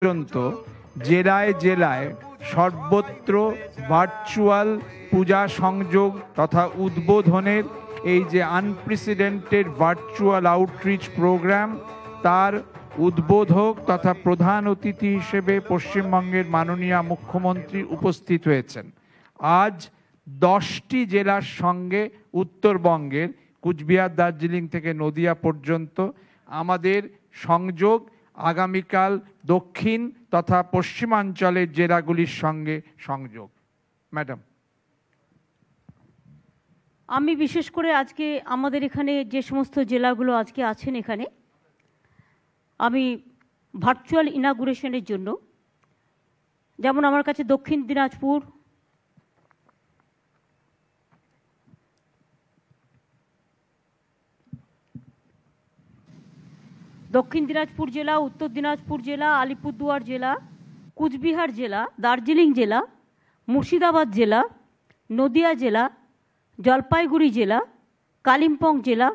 পর্যন্ত জেলায় জেলায় সর্বত্র ভার্চুয়াল পূজা সংযোগ তথা উদ্বোধনের এই যে আনপ্রেসিডেন্টেড ভার্চুয়াল আউটরিচ প্রোগ্রাম, তার উদ্বোধক তথা প্রধান অতিথি হিসেবে পশ্চিমবঙ্গের মাননীয় মুখ্যমন্ত্রী উপস্থিত হয়েছেন। আজ 10টি জেলার সঙ্গে উত্তরবঙ্গের কুচবিহার, দার্জিলিং থেকে নদিয়া পর্যন্ত আমাদের সংযোগ, আগামীকাল দক্ষিণ তথা পশ্চিমাঞ্চলের জেলাগুলির সঙ্গে সংযোগ। ম্যাডাম, আমি বিশেষ করে আজকে আমাদের এখানে যে সমস্ত জেলাগুলো আজকে আছেন এখানে, আমি ভার্চুয়াল ইনাগুরেশনের জন্য, যেমন আমার কাছে দক্ষিণ দিনাজপুর, জেলা, উত্তর দিনাজপুর জেলা, আলিপুরদুয়ার জেলা, কুচবিহার জেলা, দার্জিলিং জেলা, মুর্শিদাবাদ জেলা, নদিয়া জেলা, জলপাইগুড়ি জেলা, কালিম্পং জেলা,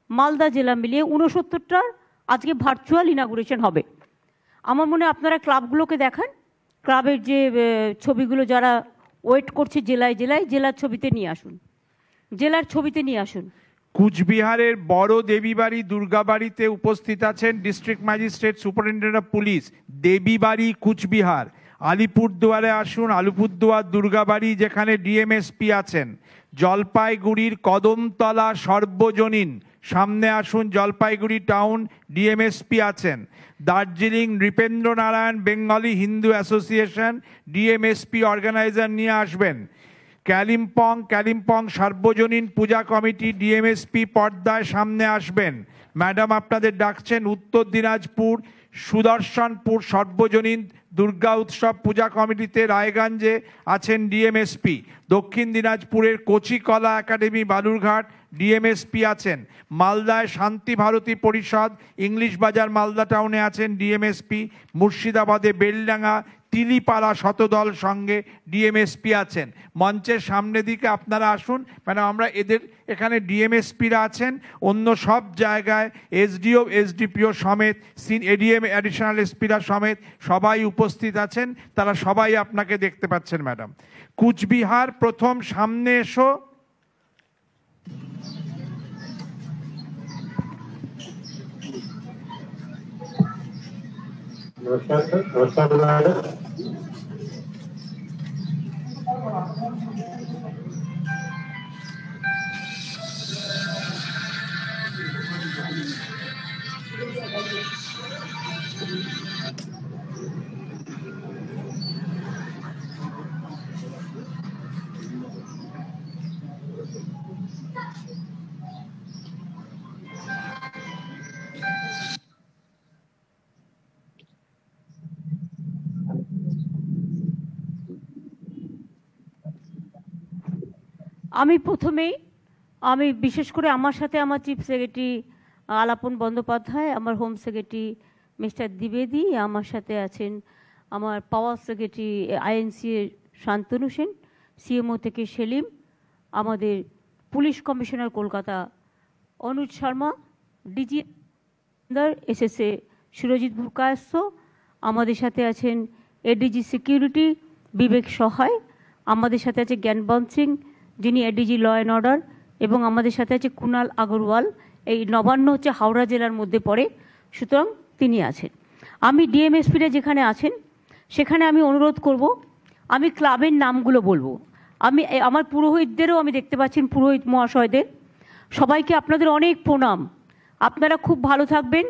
মালদা জেলা মিলিয়ে 69টার আজকে ভার্চুয়াল ইনাগুরেশন হবে। আমার মনে হয় আপনারা ক্লাবগুলোকে দেখান, ক্লাবের যে ছবিগুলো যারা ওয়েট করছে জেলায় জেলায়, জেলার ছবিতে নিয়ে আসুন, জেলার ছবিতে নিয়ে আসুন। কুচবিহারের বড় দেবীবাড়ি দুর্গাবাড়িতে উপস্থিত আছেন district magistrate superintendent of police, Debibari Coochbehar. আলিপুরদুয়ারে আসুন, আলিপুরদুয়ার দুর্গাবাড়ি যেখানে ডিএমএসপি আছেন। জলপাইগুড়ির কদমতলা সর্বজনীন, সামনে আসুন, জলপাইগুড়ি টাউন ডিএমএসপি আছেন। Darjeeling Nripendra Narayan Bengali Hindu association DMSP organiser নিয়ে আসবেন। কালিম্পং সার্বজনীন পূজা কমিটি ডিএমএসপি পর্দায় সামনে আসবেন। ম্যাডাম আপনাদের ডাকছেন। উত্তর দিনাজপুর সুদর্শনপুর সর্বজনীন দুর্গা উৎসব পূজা কমিটিতে রায়গঞ্জে আছেন ডিএমএসপি। দক্ষিণ দিনাজপুরের কচিকলা একাডেমি বালুরঘাট ডিএমএসপি আছেন। মালদায় শান্তি ভারতী পরিষদ ইংলিশ বাজার মালদা টাউনে আছেন ডিএমএসপি। মুর্শিদাবাদে বেলডাঙ্গা তিলিপাড়া শতদল সঙ্গে ডিএমএসপি আছেন। মঞ্চের সামনে দিকে আপনারা আসুন, মানে আমরা এদের এখানে ডিএমএসপিরা আছেন, অন্য সব জায়গায় এসডিও এসডিপিও সমেত এডিএম অ্যাডিশনাল এসপিরা সমেত সবাই উপস্থিত আছেন, তারা সবাই আপনাকে দেখতে পাচ্ছেন। ম্যাডাম, কুচবিহার প্রথম সামনে এসো। আমি প্রথমেই বিশেষ করে আমার সাথে আমার চিফ সেক্রেটারি আলাপন বন্দ্যোপাধ্যায়, আমার হোম সেক্রেটারি মিস্টার দ্বিবেদী, আমার সাথে আছেন আমার power secretary INC Shantanu Sen, CMO থেকে সেলিম, আমাদের police commissioner Kolkata Anuj Sharma, DG SSA Surajit Bhurkayastha, আমাদের সাথে আছেন এডিজি সিকিউরিটি বিবেক সহায়, আমাদের সাথে আছে জ্ঞানবন্ত সিং যিনি এডিজি ল অ্যান্ড অর্ডার, এবং আমাদের সাথে আছে কুনাল আগরওয়াল। এই নবান্ন হচ্ছে হাওড়া জেলার মধ্যে পড়ে, সুতরাং তিনি আছেন। আমি ডিএমএসপিরা যেখানে আছেন সেখানে আমি অনুরোধ করব, আমি ক্লাবের নামগুলো বলবো। আমার পুরোহিতদেরও আমি দেখতে পাচ্ছেন, পুরোহিত মহাশয়দের সবাইকে আপনাদের অনেক প্রণাম। আপনারা খুব ভালো থাকবেন,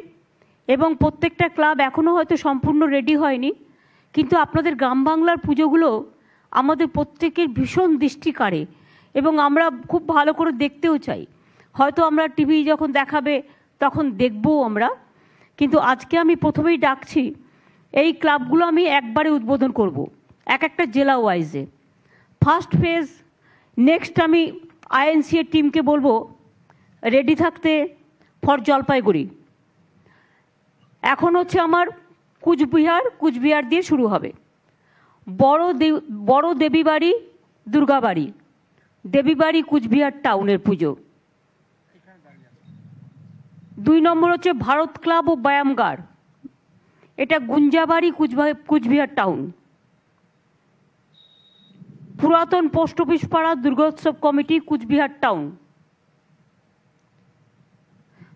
এবং প্রত্যেকটা ক্লাব এখনও হয়তো সম্পূর্ণ রেডি হয়নি, কিন্তু আপনাদের গ্রাম বাংলার পুজোগুলো আমাদের প্রত্যেকের ভীষণ দৃষ্টি কাড়ে, এবং আমরা খুব ভালো করে দেখতেও চাই। হয়তো আমরা টিভি যখন দেখাবে তখন দেখবও আমরা, কিন্তু আজকে আমি প্রথমেই ডাকছি এই ক্লাবগুলো আমি একবারে উদ্বোধন করব, এক একটা জেলা ওয়াইজে। ফার্স্ট ফেজ নেক্সট আমি আইএনসি এর টিমকে বলবো রেডি থাকতে ফর জলপাইগুড়ি। এখন হচ্ছে আমার কুচবিহার দিয়ে শুরু হবে। বড় দেবীবাড়ি দুর্গাবাড়ি, দেবীবাড়ি কুচবিহার টাউনের পুজো। 2 নম্বর হচ্ছে ভারত ক্লাব ও ব্যায়ামগার, এটা গুঞ্জাবাড়ি কুচবিহার টাউন। পুরাতন পোস্ট অফিস পাড়া দুর্গোৎসব কমিটি কুচবিহার টাউন।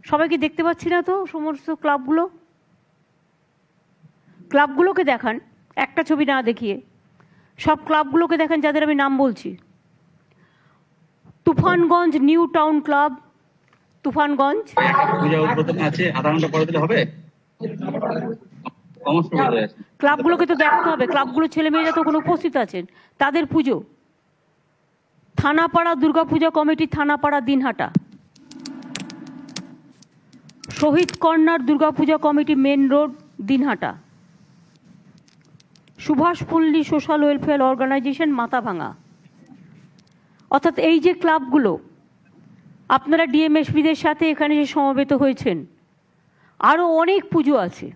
সবাইকে দেখতে পাচ্ছি না তো সমস্ত ক্লাবগুলো? ক্লাবগুলোকে দেখান, একটা ছবি না দেখিয়ে সব ক্লাবগুলোকে দেখান যাদের আমি নাম বলছি। Tufanganj new town club, Tufanganj. ক্লাবগুলোকে তো দেখাতে হবে, ক্লাবগুলো ছেলে মেয়েরা তো কোনো উপস্থিত আছেন, তাদের পুজো। Thanapara Durgapuja committee, Thanapara Dinhata. Shahid corner Durgapuja committee, main road, Dinhata. Subhashpalli social welfare organisation, Mathabhanga. অর্থাৎ এই যে ক্লাবগুলো, আপনারা ডিএমএসপিদের সাথে এখানে যে সমবেত হয়েছেন, আরও অনেক পুজো আছে।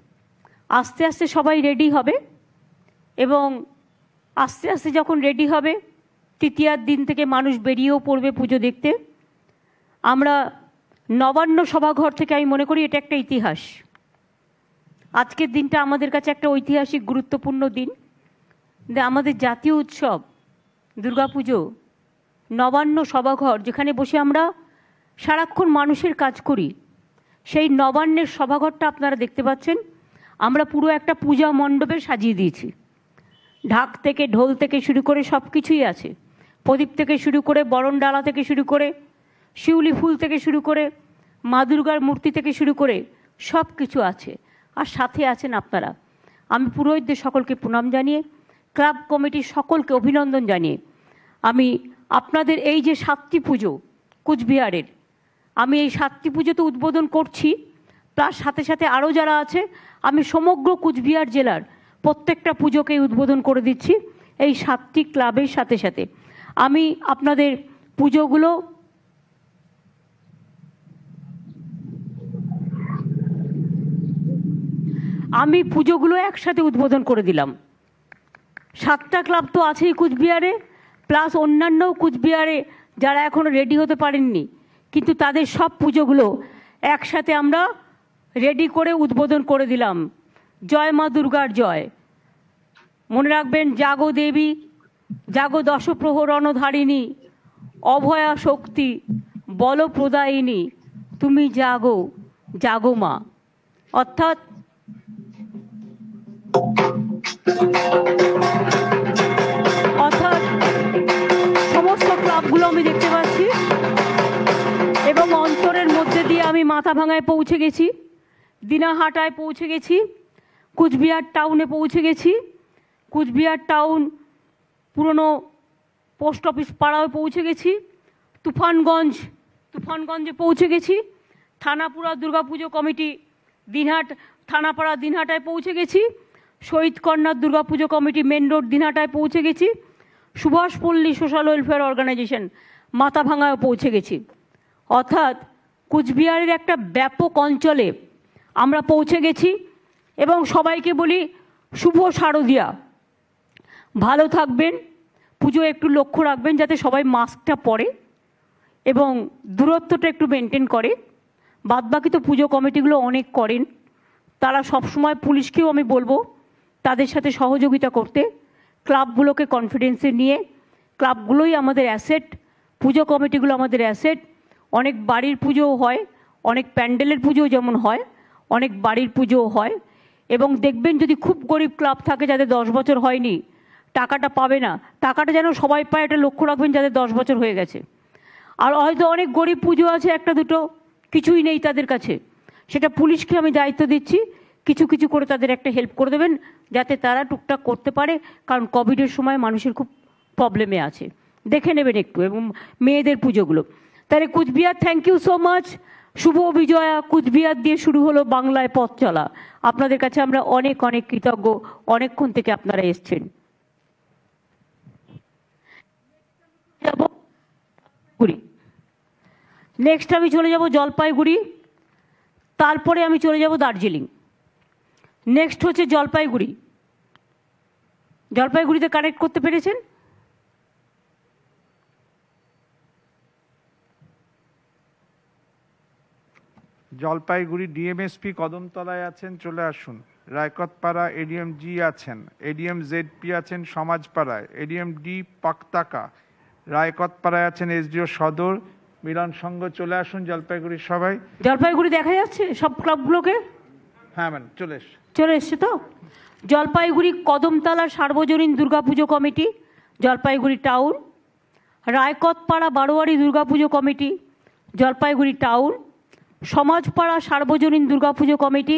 আস্তে আস্তে সবাই রেডি হবে এবং আস্তে আস্তে যখন রেডি হবে, তৃতীয়ার দিন থেকে মানুষ বেরিয়েও পড়বে পুজো দেখতে। আমরা নবান্ন সভাঘর থেকে, আমি মনে করি এটা একটা ইতিহাস। আজকের দিনটা আমাদের কাছে একটা ঐতিহাসিক গুরুত্বপূর্ণ দিন। আমাদের জাতীয় উৎসব দুর্গাপুজো, নবান্ন সভাঘর, যেখানে বসে আমরা সারাক্ষণ মানুষের কাজ করি, সেই নবান্নের সভাঘরটা আপনারা দেখতে পাচ্ছেন। আমরা পুরো একটা পূজা মণ্ডপে সাজিয়ে দিয়েছি। ঢাক থেকে, ঢোল থেকে শুরু করে সব কিছুই আছে। প্রদীপ থেকে শুরু করে, বরণডালা থেকে শুরু করে, শিউলি ফুল থেকে শুরু করে, মা দুর্গার মূর্তি থেকে শুরু করে সব কিছু আছে। আর সাথে আছেন আপনারা। আমি পুরোহিতদের সকলকে প্রণাম জানিয়ে, ক্লাব কমিটির সকলকে অভিনন্দন জানিয়ে, আমি আপনাদের এই যে 7টি পুজো কুচবিহারের, আমি এই 7টি পুজোতে উদ্বোধন করছি। তার সাথে সাথে আরও যারা আছে, আমি সমগ্র কুচবিহার জেলার প্রত্যেকটা পুজোকেই উদ্বোধন করে দিচ্ছি এই 7টি ক্লাবের সাথে সাথে। আমি আপনাদের পুজোগুলো একসাথে উদ্বোধন করে দিলাম। 7টা ক্লাব তো আছেই কুচবিহারে, প্লাস অন্যান্য কুচবিহারে যারা এখনও রেডি হতে পারেননি, কিন্তু তাদের সব পুজোগুলো একসাথে আমরা রেডি করে উদ্বোধন করে দিলাম। জয় মা দুর্গার জয়। মনে রাখবেন, জাগো দেবী, জাগো দশপ্রহরণধারিণী, অভয়া শক্তি, বল প্রদায়িনী, তুমি জাগো, জাগো মা। অর্থাৎ সমস্ত ক্লাবগুলো আমি দেখতে পাচ্ছি এবং অন্তরের মধ্যে দিয়ে আমি মাথাভাঙায় পৌঁছে গেছি, দিনাহাটায় পৌঁছে গেছি, কুচবিহার টাউনে পৌঁছে গেছি, কুচবিহার টাউন পুরনো পোস্ট অফিস পাড়ায় পৌঁছে গেছি, তুফানগঞ্জে পৌঁছে গেছি, থানাপুরা দুর্গাপুজো কমিটি থানাপাড়া দিনহাটায় পৌঁছে গেছি, Shahid corner Durgapuja committee main road দিনহাটায় পৌঁছে গেছি, সুভাষপল্লী সোশ্যাল ওয়েলফেয়ার অর্গানাইজেশন মাথাভাঙায় পৌঁছে গেছি। অর্থাৎ কুচবিহারের একটা ব্যাপক অঞ্চলে আমরা পৌঁছে গেছি এবং সবাইকে বলি শুভ শারদিয়া। ভালো থাকবেন, পুজো একটু লক্ষ্য রাখবেন যাতে সবাই মাস্কটা পরে এবং দূরত্বটা একটু মেনটেন করে। বাদবাকি তো পুজো কমিটিগুলো অনেক করেন, তারা সবসময়, পুলিশকেও আমি বলবো তাদের সাথে সহযোগিতা করতে। ক্লাবগুলোকে কনফিডেন্সে নিয়ে, ক্লাবগুলোই আমাদের অ্যাসেট, পুজো কমিটিগুলো আমাদের অ্যাসেট। অনেক বাড়ির পুজোও হয়, অনেক প্যান্ডেলের পুজোও যেমন হয়, অনেক বাড়ির পুজোও হয়। এবং দেখবেন যদি খুব গরিব ক্লাব থাকে যাদের 10 বছর হয়নি, টাকাটা পাবে না, টাকাটা যেন সবাই পায় এটা লক্ষ্য রাখবেন যাদের 10 বছর হয়ে গেছে। আর হয়তো অনেক গরিব পুজো আছে, একটা দুটো, কিছুই নেই তাদের কাছে, সেটা পুলিশকে আমি দায়িত্ব দিচ্ছি, কিছু কিছু করে তাদের একটা হেল্প করে দেবেন যাতে তারা টুকটাক করতে পারে, কারণ কোভিডের সময় মানুষের খুব প্রবলেমে আছে, দেখে নেবেন একটু। এবং মেয়েদের পুজোগুলো। তাহলে Coochbehar, thank you so much. শুভ বিজয়া। কুচবিহার দিয়ে শুরু হলো বাংলায় পথ চলা। আপনাদের কাছে আমরা অনেক অনেক কৃতজ্ঞ, অনেকক্ষণ থেকে আপনারা এসছেন। নেক্সট আমি চলে যাব জলপাইগুড়ি, তারপরে আমি চলে যাব দার্জিলিং। নেক্সট হচ্ছে জলপাইগুড়ি। জলপাইগুড়িতে কানেক্ট করতে পেরেছেন? জলপাইগুড়ি ডিএমএসপি কদমতলায় আছেন, চলে আসুন। রায়কতপাড়া এডিএম জি আছেন, এডিএম জেডপি আছেন সমাজপাড়ায়, এডিএম ডি পাকতাকা, রায়কতপাড়ায় আছেন এসডিও সদর, মিলন সংঘ চলে আসুন জলপাইগুড়ির সবাই। জলপাইগুড়ি দেখা যাচ্ছে সব ক্লাবগুলোকে? হ্যাঁ ম্যাম চলে এসছে তো। জলপাইগুড়ি কদমতলা সার্বজনীন দুর্গাপুজো কমিটি জলপাইগুড়ি টাউন, রায়কতপাড়া বারোয়ারি দুর্গাপুজো কমিটি জলপাইগুড়ি টাউন, সমাজপাড়া সার্বজনীন Durgapuja committee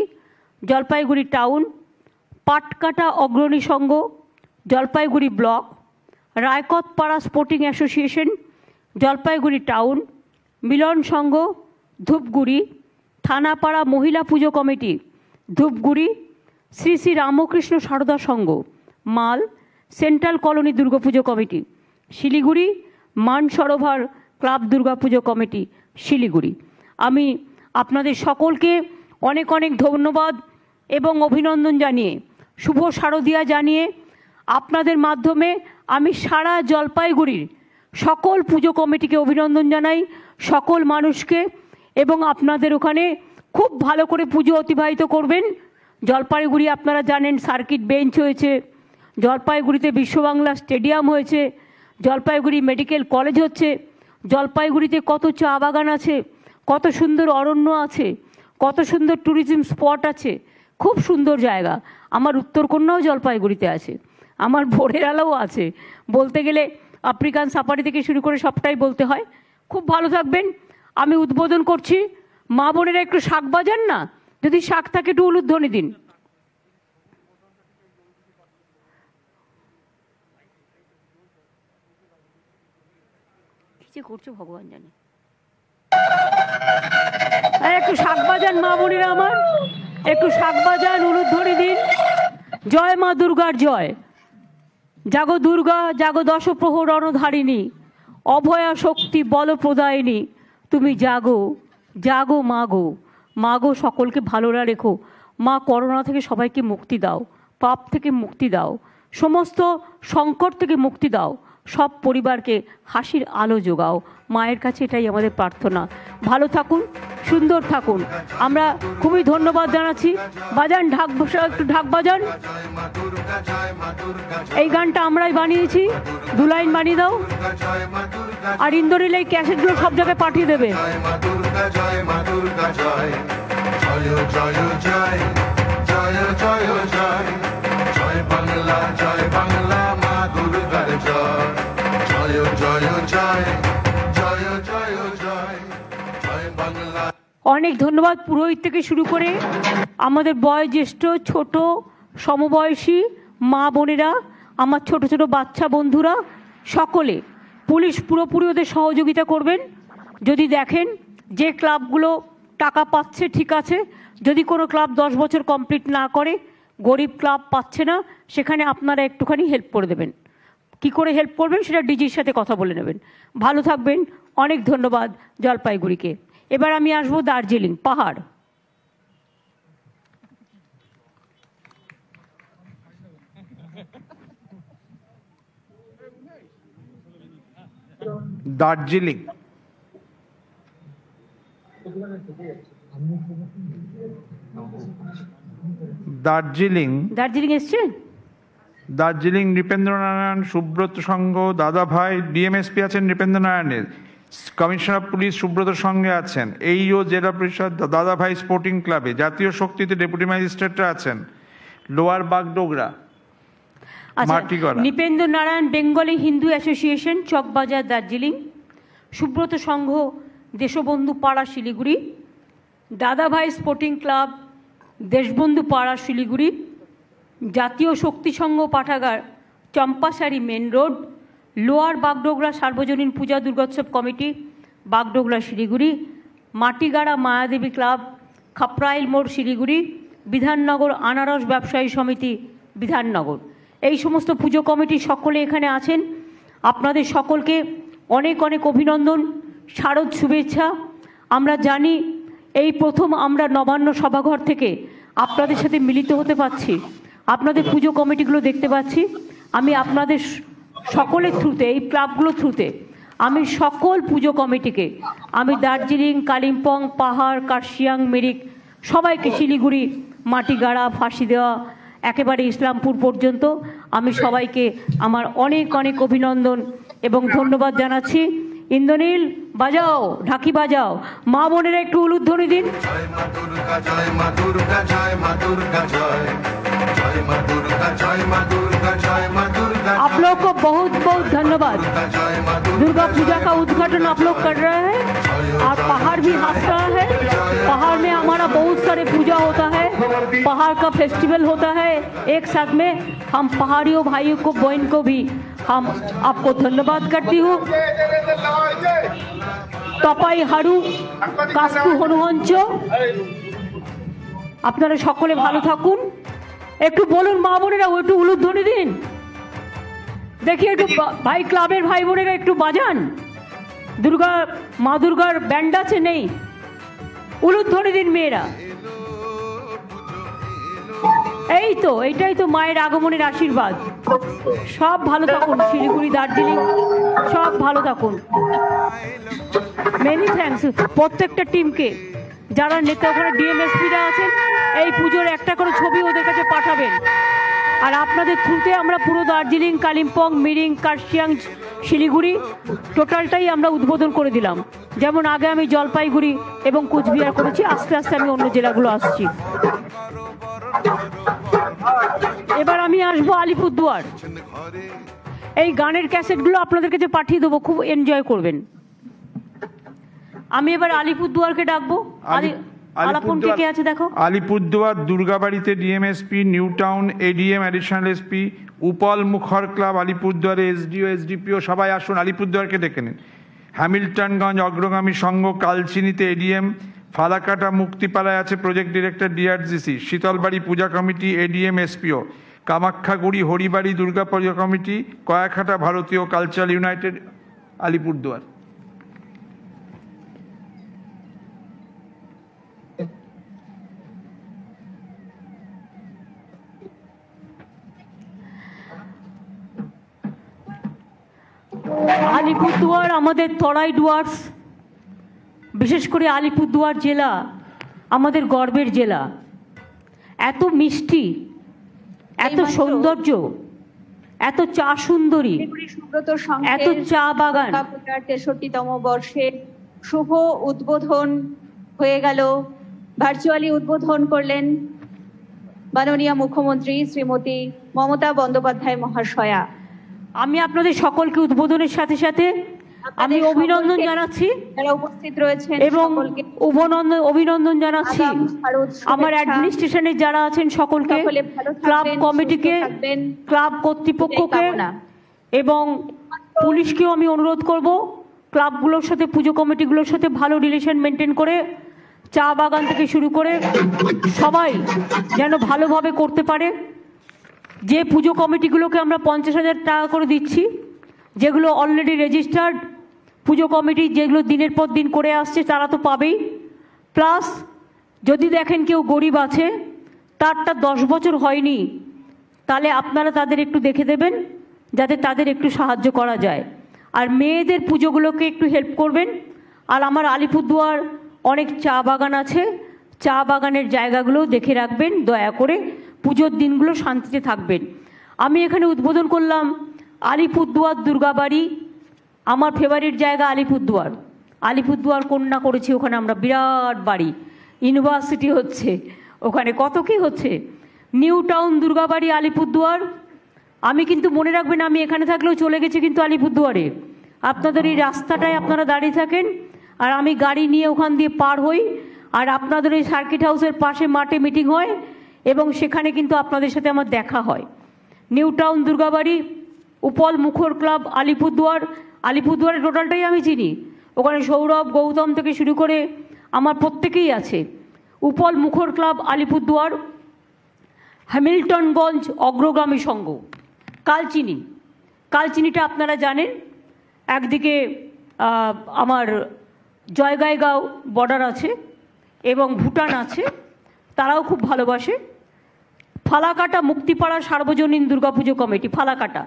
Jalpaiguri town, Patkata Agrani Sangha Jalpaiguri block, Raikatpara sporting association Jalpaiguri town, Milan Sangha Dhupguri, Thanapara মহিলা পুজো committee Dhupguri, Shri Shri Ramakrishna Sarada Sangha Mal, central colony Durgapuja committee Siliguri, Manasarovar club Durgapuja committee Siliguri. আমি আপনাদের সকলকে অনেক অনেক ধন্যবাদ এবং অভিনন্দন জানিয়ে, শুভ শারদিয়া জানিয়ে, আপনাদের মাধ্যমে আমি সারা জলপাইগুড়ির সকল পুজো কমিটিকে অভিনন্দন জানাই, সকল মানুষকে, এবং আপনাদের ওখানে খুব ভালো করে পুজো অতিবাহিত করবেন। জলপাইগুড়ি আপনারা জানেন সার্কিট বেঞ্চ হয়েছে, জলপাইগুড়িতে বিশ্ববাংলা স্টেডিয়াম হয়েছে, জলপাইগুড়ি মেডিকেল কলেজ হচ্ছে, জলপাইগুড়িতে কত চা বাগান আছে, কত সুন্দর অরণ্য আছে, কত সুন্দর ট্যুরিজম স্পট আছে, খুব সুন্দর জায়গা। আমার উত্তরকন্যাও জলপাইগুড়িতে আছে, আমার ভোরের আলোও আছে, বলতে গেলে আফ্রিকান সাফারি থেকে শুরু করে সবটাই বলতে হয়। খুব ভালো থাকবেন। আমি উদ্বোধন করছি, মা বোনেরা একটু শাক বাজান না, যদি শাক থাকে একটু উলুধ্বনি দিন। কি যে করছো ভগবান জানে। একটু শাক বাজান মা বোনেরা আমার, একটু শাক বাজান, উলুধ্বনি দিন। জয় মা দুর্গার জয়। জাগো দুর্গা, জাগো দশপ্রহর রণধারিণী, অভয়া শক্তি বল প্রদায়িনী, তুমি জাগো জাগো মাগো। মাগো সকলকে ভালো রেখো মা, করোনা থেকে সবাইকে মুক্তি দাও, পাপ থেকে মুক্তি দাও, সমস্ত সংকট থেকে মুক্তি দাও, সব পরিবারকে হাসির আলো যোগাও। মায়ের কাছে এটাই আমাদের প্রার্থনা। ভালো থাকুন, সুন্দর থাকুন। আমরা খুবই ধন্যবাদ জানাচ্ছি। বাজান ঢাক, একটু ঢাক বাজান। এই গানটা আমরাই বানিয়েছি, 2 লাইন বানিয়ে দাও। আর ইন্দ্রনীল এই ক্যাসেটগুলো সব জায়গায় পাঠিয়ে দেবে। অনেক ধন্যবাদ পুরোহিত থেকে শুরু করে আমাদের বয়োজ্যেষ্ঠ, ছোট, সমবয়সী মা বোনেরা, আমার ছোট ছোট বাচ্চা বন্ধুরা, সকলে। পুলিশ পুরোপুরি ওদের সহযোগিতা করবেন। যদি দেখেন যে ক্লাবগুলো টাকা পাচ্ছে, ঠিক আছে, যদি কোনো ক্লাব 10 বছর কমপ্লিট না করে, গরিব ক্লাব পাচ্ছে না, সেখানে আপনারা একটুখানি হেল্প করে দেবেন। কি করে হেল্প করবেন সেটা ডিজির সাথে কথা বলে নেবেন। ভালো থাকবেন। অনেক ধন্যবাদ জলপাইগুড়িকে। এবার আমি আসবো দার্জিলিং পাহাড়। দার্জিলিং দার্জিলিং দার্জিলিং এসছেন? দার্জিলিং নৃপেন্দ্রনারায়ণ সুব্রত সংঘ দাদা ভাই, ডিএমএসপি আছেন নৃপেন্দ্রনারায়ণের, কমিশনার পুলিশ সুব্রত সঙ্গে আছেন, এইও জেলা পরিষদ দাদা ভাই স্পোর্টিং ক্লাবে, জাতীয় শক্তিতে ডেপুটি ম্যাজিস্ট্রেটরা আছেন, lower Bagdogra, Matigara. Nripendra Narayan Bengali Hindu association Chakbazar Darjeeling, Subrata Sangha Deshbandhu Para Siliguri, দাদাভাই স্পোর্টিং ক্লাব দেশবন্ধু পাড়া শিলিগুড়ি, জাতীয় শক্তি সংঘ পাঠাগার Champasari main road, lower Bagdogra সার্বজনীন পূজা দুর্গোৎসব কমিটি বাগডোগরা শিলিগুড়ি, মাটিগাড়া মায়াদেবী ক্লাব খাপরাইল মোড় শিলিগুড়ি, বিধাননগর আনারস ব্যবসায়ী সমিতি বিধাননগর। এই সমস্ত পুজো কমিটি সকলে এখানে আছেন। আপনাদের সকলকে অনেক অনেক অভিনন্দন, শারদ শুভেচ্ছা। আমরা জানি এই প্রথম আমরা নবান্ন সভাঘর থেকে আপনাদের সাথে মিলিত হতে পারছি, আপনাদের পুজো কমিটিগুলো দেখতে পাচ্ছি। আমি আপনাদের সকলের থ্রুতে, এই ক্লাবগুলো থ্রুতে আমি সকল পুজো কমিটিকে, আমি দার্জিলিং, কালিম্পং, পাহাড়, কার্শিয়াং, মিরিক সবাইকে, শিলিগুড়ি, মাটি গাড়া, ফাঁসি দেওয়া, একেবারে ইসলামপুর পর্যন্ত আমি সবাইকে আমার অনেক অনেক অভিনন্দন এবং ধন্যবাদ জানাচ্ছি। ইন্দ্রনীল বাজাও, ঢাকি বাজাও, মা বোনেরা একটু উলুধ্বনি দিন। জয় মা দুর্গা, জয় মা দুর্গা, জয় মা দুর্গা, জয় জয় মা দুর্গা, জয় মা দুর্গা, জয় মা दुर्गा। आप लोग को बहुत बहुत धन्यवाद। दुर्गा पूजा का उद्घाटन आप लोग कर रहे हैं और पहाड़ भी हंस रहा है। पहाड़ में हमारा बहुत सारे पूजा होता है, पहाड़ का फेस्टिवल होता है। एक साथ में हम पहाड़ियों भाइयों को, बहन को भी हम आपको धन्यवाद करती हूँ। তপাই হারু, কাস্তু হনুমঞ্চ, আপনারা সকলে ভালো থাকুন। একটু বলুন মা বোনেরা, একটু উলুধ্বনি দিন দেখি, একটু ভাই ক্লাবের ভাই বোনেরা একটু বাজান। দুর্গা, মা দুর্গার ব্যান্ড আছে নেই? উলুধ্বনি দিন মেয়েরা। এই তো, এটাই তো মায়ের আগমনের আশীর্বাদ। সব ভালো থাকুন, শিলিগুড়ি, দার্জিলিং সব ভালো থাকুন। মেনি থ্যাঙ্কস প্রত্যেকটা টিমকে, যারা নেতা ওখানে ডিএমএসপিরা আছেন, এই পুজোর একটা করে ছবি ওদের কাছে পাঠাবেন। আর আপনাদের থ্রুতে আমরা পুরো দার্জিলিং, কালিম্পং, মিরিং, কার্শিয়াং, শিলিগুড়ি টোটালটাই আমরা উদ্বোধন করে দিলাম। যেমন আগে আমি জলপাইগুড়ি এবং কুচবিহার করেছি, আস্তে আস্তে আমি অন্য জেলাগুলো আসছি। এবার আমি আসবো আলিপুরদুয়ার। এই গানের ক্যাসেটগুলো আপনাদের কাছে পাঠিয়ে দেবো, খুব এনজয় করবেন। আমি এবার আলিপুরদুয়ারকে ডাকবো। আলাপন কে আছে দেখো। আলিপুরদুয়ার দুর্গাবাড়িতে DM SP, new town ADM, additional SP, Upal Mukhar club, আলিপুরদুয়ারে SDO, SDPO সবাই আসুন, আলিপুরদুয়ারকে ডেকে নিন। হ্যামিল্টনগঞ্জ অগ্রগামী সংঘ, কালচিনিতে এডিএম, ফালাকাটা মুক্তিপাড়ায় আছে প্রজেক্ট ডিরেক্টর ডিআরজিসি, শীতলবাড়ি পূজা committee ADM, SPO, Kamakhyaguri Haribari Durga Puja committee, Koyakhata ভারতীয় কালচারাল ইউনাইটেড, আলিপুরদুয়ার। আলিপুরদুয়ার আমাদের তরাই ডুয়ার্স, বিশেষ করে আলিপুরদুয়ার জেলা আমাদের গর্বের জেলা। এত মিষ্টি, এত সৌন্দর্য, এত চা সুন্দরী, এত চা বাগান। 63তম বর্ষে শুভ উদ্বোধন হয়ে গেল। ভার্চুয়ালি উদ্বোধন করলেন মাননীয় মুখ্যমন্ত্রী শ্রীমতী মমতা বন্দ্যোপাধ্যায় মহাশয়া। আমি আপনাদের সকলকে উদ্বোধনের সাথে সাথে আমি অভিনন্দন জানাচ্ছি, যারা উপস্থিত রয়েছেন এবং অভিনন্দন জানাচ্ছি আমার অ্যাডমিনিস্ট্রেশনে যারা আছেন সকলকে, ক্লাব কমিটিকে, ক্লাব কর্তৃপক্ষকে এবং পুলিশকেও আমি অনুরোধ করব ক্লাবগুলোর সাথে, পুজো কমিটিগুলোর সাথে ভালো রিলেশন মেনটেন করে চা বাগান থেকে শুরু করে সবাই যেন ভালোভাবে করতে পারে। যে পুজো কমিটিগুলোকে আমরা 50,000 টাকা করে দিচ্ছি, যেগুলো অলরেডি রেজিস্টার্ড পুজো কমিটি, যেগুলো দিনের পর দিন করে আসছে, তারা তো পাবেই। প্লাস যদি দেখেন কেউ গরিব আছে, তারটা 10 বছর হয়নি, তাহলে আপনারা তাদের একটু দেখে দেবেন যাতে তাদের একটু সাহায্য করা যায়। আর মেয়েদের পুজোগুলোকে একটু হেল্প করবেন। আর আমার আলিপুরদুয়ার অনেক চা বাগান আছে, চা বাগানের জায়গাগুলো দেখে রাখবেন দয়া করে, পুজোর দিনগুলো শান্তিতে থাকবেন। আমি এখানে উদ্বোধন করলাম আলিপুরদুয়ার দুর্গাবাড়ি, আমার ফেভারিট জায়গা আলিপুরদুয়ার। আলিপুরদুয়ার কন্যা করেছি, ওখানে আমরা বিরাট বাড়ি, ইউনিভার্সিটি হচ্ছে ওখানে, কত কি হচ্ছে। New town Durgabari Alipurduar. আমি কিন্তু মনে রাখবেন, আমি এখানে থাকলেও চলে গেছি কিন্তু আলিপুরদুয়ারে। আপনাদের এই রাস্তাটায় আপনারা দাঁড়িয়ে থাকেন আর আমি গাড়ি নিয়ে ওখান দিয়ে পার হই, আর আপনাদের এই সার্কিট হাউসের পাশে মাঠে মিটিং হয় এবং সেখানে কিন্তু আপনাদের সাথে আমার দেখা হয়। নিউ টাউন দুর্গাবাড়ি, উপল মুখর ক্লাব আলিপুরদুয়ার। আলিপুরদুয়ারের টোটালটাই আমি চিনি, ওখানে সৌরভ, গৌতম থেকে শুরু করে আমার প্রত্যেকেই আছে। উপল মুখর ক্লাব আলিপুরদুয়ার, হ্যামিল্টনগঞ্জ অগ্রগামী সংঘ, কালচিনি। কালচিনিটা আপনারা জানেন, একদিকে আমার জয়গাইগাঁও বর্ডার আছে এবং ভুটান আছে, তারাও খুব ভালোবাসে। ফালাকাটা মুক্তিপাড়া সার্বজনীন দুর্গাপুজো কমিটি, ফালাকাটা।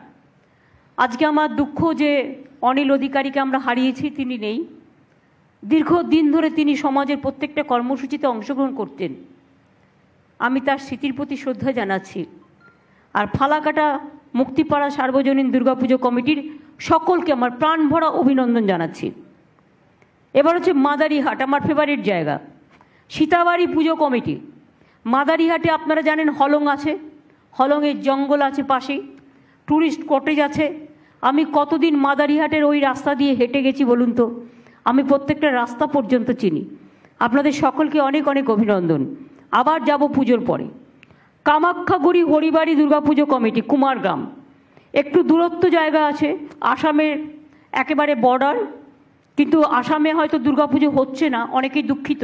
আজকে আমার দুঃখ যে অনিল অধিকারীকে আমরা হারিয়েছি, তিনি নেই। দীর্ঘদিন ধরে তিনি সমাজের প্রত্যেকটা কর্মসূচিতে অংশগ্রহণ করতেন। আমি তার স্মৃতির প্রতি শ্রদ্ধা জানাচ্ছি। আর ফালাকাটা মুক্তিপাড়া সার্বজনীন দুর্গাপুজো কমিটির সকলকে আমার প্রাণ ভরা অভিনন্দন জানাচ্ছি। এবার হচ্ছে মাদারিহাট, আমার ফেভারিট জায়গা, সীতাবাড়ি পুজো কমিটি। মাদারিহাটে আপনারা জানেন হলং আছে, হলংয়ের জঙ্গল আছে পাশেই, ট্যুরিস্ট কটেজ আছে। আমি কতদিন মাদারিহাটের ওই রাস্তা দিয়ে হেঁটে গেছি বলুন তো, আমি প্রত্যেকটা রাস্তা পর্যন্ত চিনি। আপনাদের সকলকে অনেক অনেক অভিনন্দন। আবার যাব পুজোর পরে। কামাখ্যাগুড়ি হরিবাড়ি দুর্গাপুজো কমিটি, কুমারগ্রাম, একটু দূরত্ব জায়গা আছে, আসামের একেবারে বর্ডার, কিন্তু আসামে হয়তো দুর্গাপুজো হচ্ছে না, অনেকেই দুঃখিত।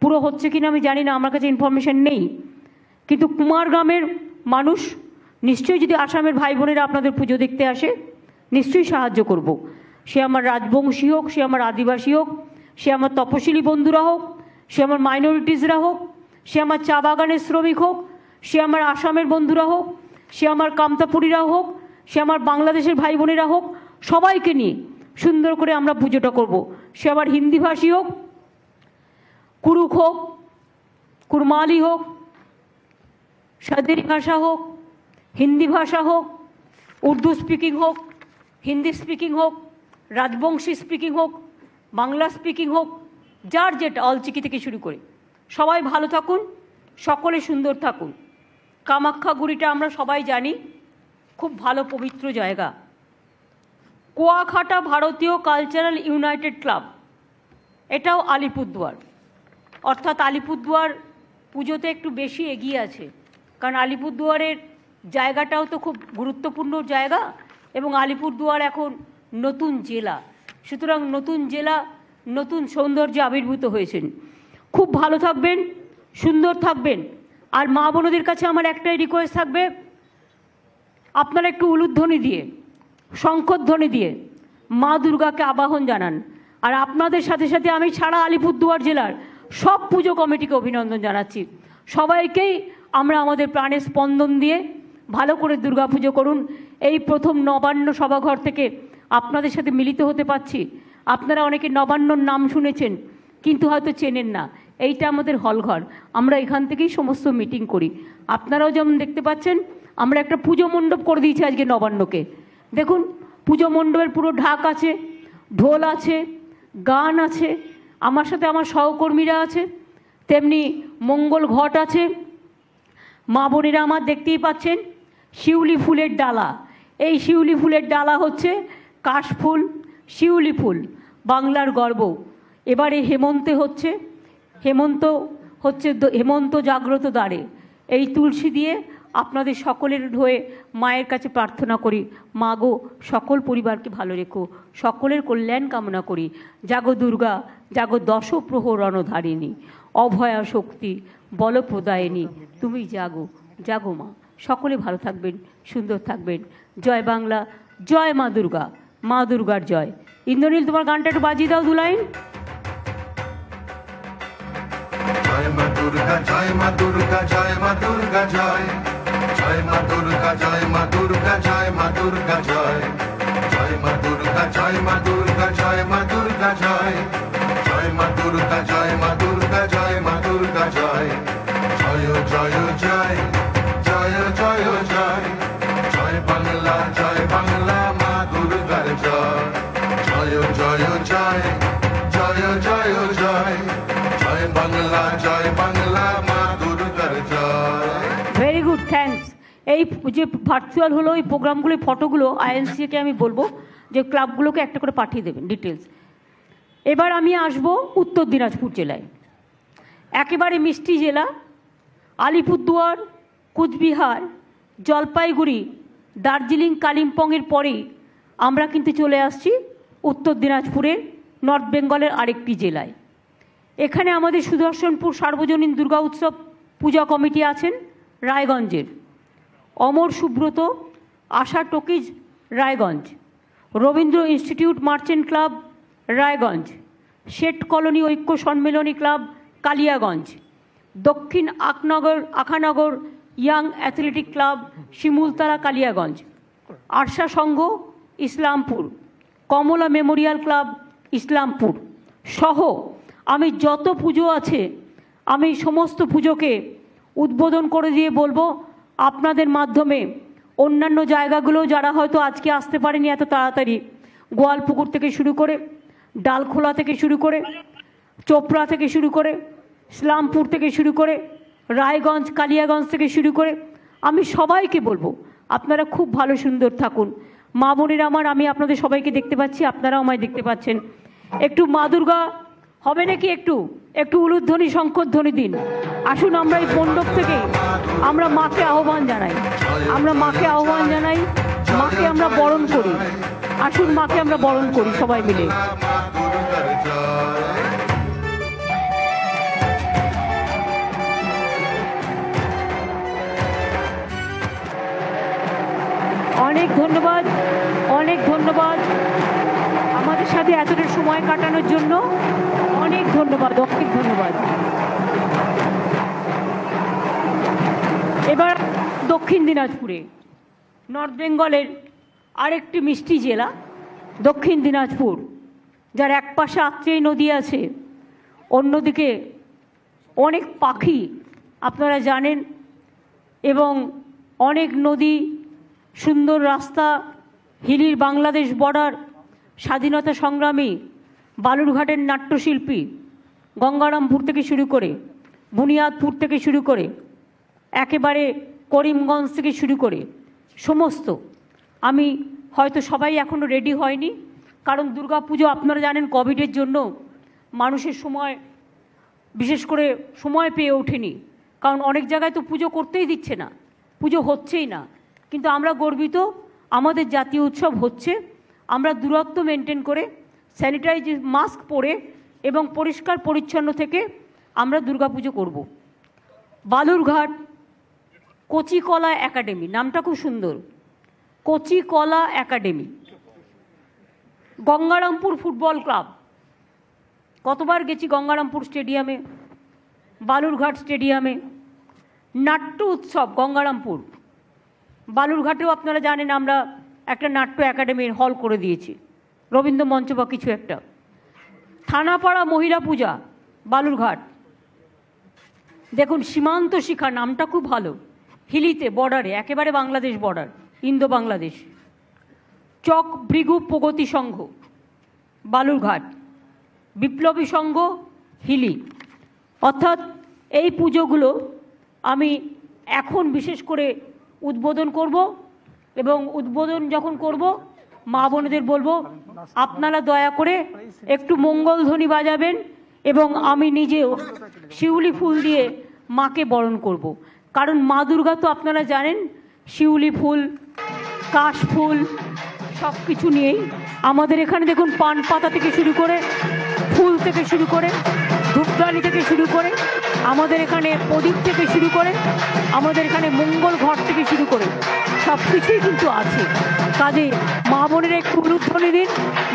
পুরো হচ্ছে কিনা আমি জানি না, আমার কাছে ইনফরমেশন নেই। কিন্তু কুমারগ্রামের মানুষ নিশ্চয়ই, যদি আসামের ভাই বোনেরা আপনাদের পুজো দেখতে আসে, নিশ্চয়ই সাহায্য করব। সে আমার রাজবংশী হোক, সে আমার আদিবাসী হোক, সে আমার তপশিলি বন্ধুরা হোক, সে আমার মাইনরিটিসরা হোক, সে আমার চা বাগানের শ্রমিক হোক, সে আমার আসামের বন্ধুরা হোক, সে আমার কামতাপুরীরা হোক, সে আমার বাংলাদেশের ভাই বোনেরা হোক, সবাইকে নিয়ে সুন্দর করে আমরা পুজোটা করব। সে আমার হিন্দিভাষী হোক, কুরুক হোক, কুরমালি হোক, সাদেরি ভাষা হোক, হিন্দি ভাষা হোক, উর্দু স্পিকিং হোক, হিন্দি স্পিকিং হোক, রাজবংশী স্পিকিং হোক, বাংলা স্পিকিং হোক, যার যেটা, অলচিকি থেকে শুরু করে সবাই ভালো থাকুন, সকলে সুন্দর থাকুন। কামাখ্যাগুড়িটা আমরা সবাই জানি খুব ভালো পবিত্র জায়গা। কুয়াকাটা ভারতীয় কালচারাল ইউনাইটেড ক্লাব, এটাও আলিপুরদুয়ার, অর্থাৎ আলিপুরদুয়ার পুজোতে একটু বেশি এগিয়ে আছে, কারণ আলিপুরদুয়ারের জায়গাটাও তো খুব গুরুত্বপূর্ণ জায়গা, এবং আলিপুরদুয়ার এখন নতুন জেলা, সুতরাং নতুন জেলা নতুন সৌন্দর্যে আবির্ভূত হয়েছেন। খুব ভালো থাকবেন, সুন্দর থাকবেন। আর মা বোনদের কাছে আমার একটাই রিকোয়েস্ট থাকবে, আপনারা একটু উলুধ্বনি দিয়ে, শঙ্খধ্বনি দিয়ে মা দুর্গাকে আবাহন জানান। আর আপনাদের সাথে সাথে আমি ছাড়া আলিপুরদুয়ার জেলার সব পুজো কমিটিকে অভিনন্দন জানাচ্ছি। সবাইকেই আমরা আমাদের প্রাণের স্পন্দন দিয়ে ভালো করে দুর্গাপুজো করুন। এই প্রথম নবান্ন সভাঘর থেকে আপনাদের সাথে মিলিত হতে পারছি। আপনারা অনেকে নবান্নর নাম শুনেছেন, কিন্তু হয়তো চেনেন না। এইটা আমাদের হলঘর, আমরা এখান থেকেই সমস্ত মিটিং করি। আপনারাও যেমন দেখতে পাচ্ছেন, আমরা একটা পুজো মণ্ডপ করে দিয়েছি আজকে নবান্নকে। দেখুন, পুজো মণ্ডপের পুরো ঢাক আছে, ঢোল আছে, গান আছে, আমার সাথে আমার সহকর্মীরা আছে, তেমনি মঙ্গল ঘট আছে। মা বোনেরা আমার দেখতেই পাচ্ছেন শিউলি ফুলের ডালা, এই শিউলি ফুলের ডালা হচ্ছে কাশফুল, শিউলি ফুল, বাংলার গর্ব। এবারে হেমন্তে হচ্ছে, হেমন্ত জাগ্রত দ্বারে, এই তুলসী দিয়ে আপনাদের সকলের হয়ে মায়ের কাছে প্রার্থনা করি, মা গো সকল পরিবারকে ভালো রেখো, সকলের কল্যাণ কামনা করি। জাগো দুর্গা, জাগো দশ প্রহর রণধারিণী, অভয়া শক্তি বলপ্রদায়িনী, তুমি জাগো, জাগো মা। সকলে ভালো থাকবেন, সুন্দর থাকবেন। জয় বাংলা, জয় মা দুর্গা, মা দুর্গার জয়। ইন্দ্রনীল, তোমার গানটা একটু বাজিয়ে দাও, 2 লাইন। জয় মা দুর্গা, জয় মা দুর্গা, জয় মা দুর্গা জয়, জয় মা দুর্গা, জয় মা দুর্গা, জয় মা দুর্গা জয়, জয় মা দুর্গা, জয় মা দুর্গা, জয় মা দুর্গা জয়, জয় মা দুর্গা, জয় মা দুর্গা, জয় মা দুর্গা জয়, জয় জয় জয়, জয় জয় জয়, জয় বাংলা, জয় বাংলা, মা দুর্গার জয়, জয় জয় জয়, জয় জয় জয়, জয় বাংলা, জয় বাংলা, মা দুর্গার জয়। Very good, thanks. এই যে ভার্চুয়াল হলো, এই প্রোগ্রামগুলোর ফটোগুলো আইএনসিকে আমি বলবো যে ক্লাবগুলোকে একটা করে পাঠিয়ে দেবেন ডিটেলস। এবার আমি আসব উত্তর দিনাজপুর জেলায়, একেবারে মিষ্টি জেলা। আলিপুরদুয়ার, কুচবিহার, জলপাইগুড়ি, দার্জিলিং, কালিম্পংয়ের পরেই আমরা কিন্তু চলে আসছি উত্তর দিনাজপুরের, নর্থ বেঙ্গলের আরেকটি জেলায়। এখানে আমাদের সুদর্শনপুর সার্বজনীন দুর্গা উৎসব পূজা কমিটি আছেন রায়গঞ্জের, Amar Subrata, Asha talkies Raiganj, Rabindra institute merchant club Raiganj, Seth colony ঐক্য সম্মেলনী ক্লাব কালিয়াগঞ্জ, দক্ষিণ Akhanagar young athletic club Shimultala Kaliaganj, Arsha Sangha Islampur, Kamala memorial club Islampur সহ আমি যত পুজো আছে, আমি সমস্ত পুজোকে উদ্বোধন করে দিয়ে বলবো আপনাদের মাধ্যমে অন্যান্য জায়গাগুলো যারা হয়তো আজকে আসতে পারেনি এত তাড়াতাড়ি, গোয়ালপুকুর থেকে শুরু করে, ডালখোলা থেকে শুরু করে, চোপড়া থেকে শুরু করে, ইসলামপুর থেকে শুরু করে, রায়গঞ্জ কালিয়াগঞ্জ থেকে শুরু করে, আমি সবাইকে বলবো আপনারা খুব ভালো সুন্দর থাকুন। মা বোনের আমার, আমি আপনাদের সবাইকে দেখতে পাচ্ছি, আপনারাও আমায় দেখতে পাচ্ছেন। একটু মা দুর্গা হবে নাকি একটু একটু উলুধ্বনি শঙ্করধ্বনি দিন। আসুন আমরা এই মণ্ডপ থেকে আমরা মাকে আহ্বান জানাই, আমরা মাকে আহ্বান জানাই, মাকে আমরা বরণ করি। আসুন মাকে আমরা বরণ করি সবাই মিলে। অনেক ধন্যবাদ, অনেক ধন্যবাদ আমাদের সাথে এতটা সময় কাটানোর জন্য। অনেক ধন্যবাদ, অনেক ধন্যবাদ। এবার দক্ষিণ দিনাজপুরে, নর্থ বেঙ্গলের আরেকটি মিষ্টি জেলা দক্ষিণ দিনাজপুর, যার এক পাশে আত্রেয় নদী আছে, অন্যদিকে অনেক পাখি আপনারা জানেন, এবং অনেক নদী, সুন্দর রাস্তা, হিলির বাংলাদেশ বর্ডার, স্বাধীনতা সংগ্রামী, বালুরঘাটের নাট্যশিল্পী, গঙ্গারামপুর থেকে শুরু করে, বুনিয়াদপুর থেকে শুরু করে, একেবারে করিমগঞ্জ থেকে শুরু করে সমস্ত, আমি হয়তো সবাই এখনও রেডি হয়নি, কারণ দুর্গাপুজো আপনারা জানেন কোভিডের জন্য মানুষের সময়, বিশেষ করে সময় পেয়ে ওঠেনি, কারণ অনেক জায়গায় তো পুজো করতেই দিচ্ছে না, পুজো হচ্ছেই না। কিন্তু আমরা গর্বিত, আমাদের জাতীয় উৎসব হচ্ছে, আমরা দূরত্ব মেনটেন করে, স্যানিটাইজ মাস্ক পরে এবং পরিষ্কার পরিচ্ছন্ন থেকে আমরা দুর্গাপুজো করব। বালুরঘাট কচিকলা একাডেমি, নামটা খুব সুন্দর, কচিকলা একাডেমি। গঙ্গারামপুর ফুটবল ক্লাব, কতবার গেছি গঙ্গারামপুর স্টেডিয়ামে, বালুরঘাট স্টেডিয়ামে। নাট্য উৎসব গঙ্গারামপুর, বালুরঘাটেও আপনারা জানেন আমরা একটা নাট্য একাডেমির হল করে দিয়েছি, রবীন্দ্র মঞ্চ বা কিছু একটা। থানাপাড়া মহিলা পূজা বালুরঘাট, দেখুন সীমান্ত শিখা, নামটা খুব ভালো, হিলিতে বর্ডারে, একেবারে বাংলাদেশ বর্ডার, ইন্দো বাংলাদেশ। চক ভৃগু প্রগতি সংঘ বালুরঘাট, বিপ্লবী সংঘ হিলি। অর্থাৎ এই পুজোগুলো আমি এখন বিশেষ করে উদ্বোধন করব, এবং উদ্বোধন যখন করব মা বোনেদের বলবো আপনারা দয়া করে একটু মঙ্গলধ্বনি বাজাবেন, এবং আমি নিজেও শিউলি ফুল দিয়ে মাকে বরণ করব। কারণ মা দুর্গা তো আপনারা জানেন শিউলি ফুল, কাশ ফুল সব কিছু নিয়েই আমাদের এখানে দেখুন, পান পাতা থেকে শুরু করে, ফুল থেকে শুরু করে, ধূপদানি থেকে শুরু করে, আমাদের এখানে প্রদীপ থেকে শুরু করে, আমাদের এখানে মঙ্গল ঘট থেকে শুরু করে সব কিছুই কিন্তু আছে। কাজে মা বোনের একটু উলুধ্বনি দিন,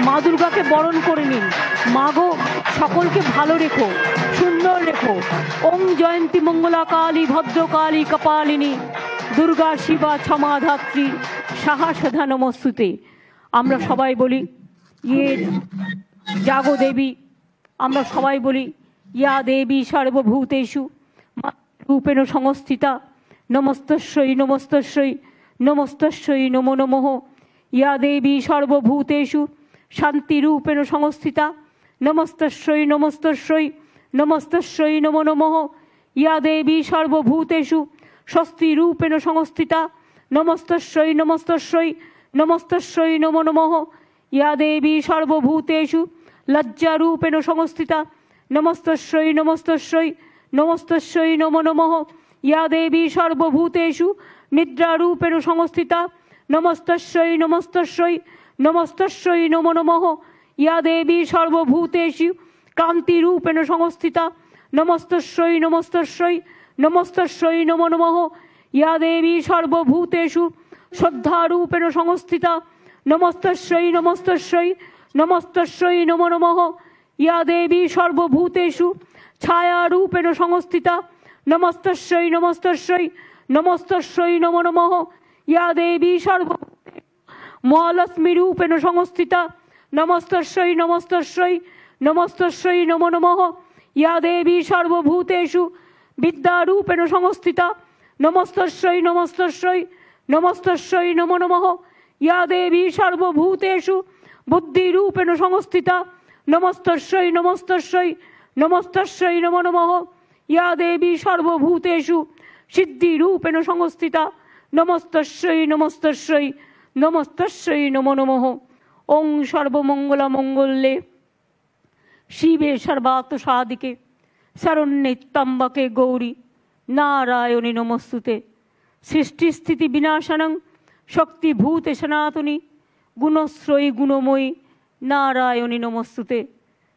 মা দুর্গাকে বরণ করে নিন। মা গো সকলকে ভালো রেখো, সুন্দর রেখো। ওম জয়ন্তী মঙ্গলা কালী ভদ্রকালী কপালিনী দুর্গা শিবা ক্ষমা ধাত্রী সাহা সধা নমস্তুতে। আমরা সবাই বলি ইয়ে জাগো দেবী, আমরা সবাই বলি ইয়া দেবী সর্বভূতেষু রূপেণ সংস্থিতা নমস্তস্যৈ নমস্তস্যৈ নমস্তস্যৈ নমো নমঃ। ইয়া দেবী সর্বভূতেষু শান্তিরূপেণ সংস্থিতা নমস্তস্যৈ নমস্তস্যৈ নমস্তস্যৈ নমো নমঃ। ইয়া দেবী সর্বভূতেষু স্বস্তিরূপেণ সংস্থিতা নমস্তস্যৈ নমস্তস্যৈ নমস্তস্যৈ নমো নমঃ। ইয়া দেবী সর্বভূতেষু লজ্জারূপেণ সংস্থিতা নমস্তস্যৈ নমস্তস্যৈ নমস্তস্যৈ নমো নমঃ। ইয়া দেবী সর্বভূতেষু নিদ্রারূপেণ সংস্থিতা নমস্তস্যৈ নমস্তস্যৈ নমস্তস্যৈ নমো নমঃ। ইয়া দেবী সর্বভূতেষু কান্তিরূপেণ সংস্থিতা নমস্তস্যৈ নমস্তস্যৈ নমস্তস্যৈ নমো নমঃ। ইয়া দেবী সর্বভূতেষু শ্রদ্ধারূপেণ সংস্থিতা নমস্তস্যৈ নমস্তস্যৈ নমস্তস্যৈ নমো নমঃ। ইয়া দেবী সর্বভূতেষু ছায়ারূপেণ সংস্থিতা নমস্তস্যৈ নমস্তস্যৈ নমস্তস্যৈ নমো নমঃ। ইয়া দেবী সর্বভূতেষু মহালক্ষ্মীরূপেণ সংস্থিতা নমস্তস্যৈ নমস্তস্যৈ নমস্তস্যৈ নমো নমঃ। ইয়া দেবী সর্বভূতেষু বিদ্যারূপেণ সংস্থিতা নমস্তস্যৈ নমস্তস্যৈ নমস্তস্যৈ নমো নমঃ ইয়া দেবী সর্বভূতেষু বুদ্ধিরূপেণ সংস্থিতা নমস্তস্যৈ নমস্তস্যৈ নমস্তস্যৈ নমো নমঃ ইয়া দেবী সর্বভূতেষু সিদ্ধিরূপেণ সংস্থিতা নমস্তস্যৈ নমস্তস্যৈ নমস্তস্যৈ নমো নমঃ ওং সর্বমঙ্গলা মঙ্গলে শিবে সর্বার্থ সাধিকে শরণ্যে ত্র্যম্বকে গৌরী নারায়ণী নমস্তুতে সৃষ্টিস্থিতি বিনাশনং শক্তিভূতে সনাতনী গুণশ্রয়ী গুণময়ী নারায়ণী নমস্তুতে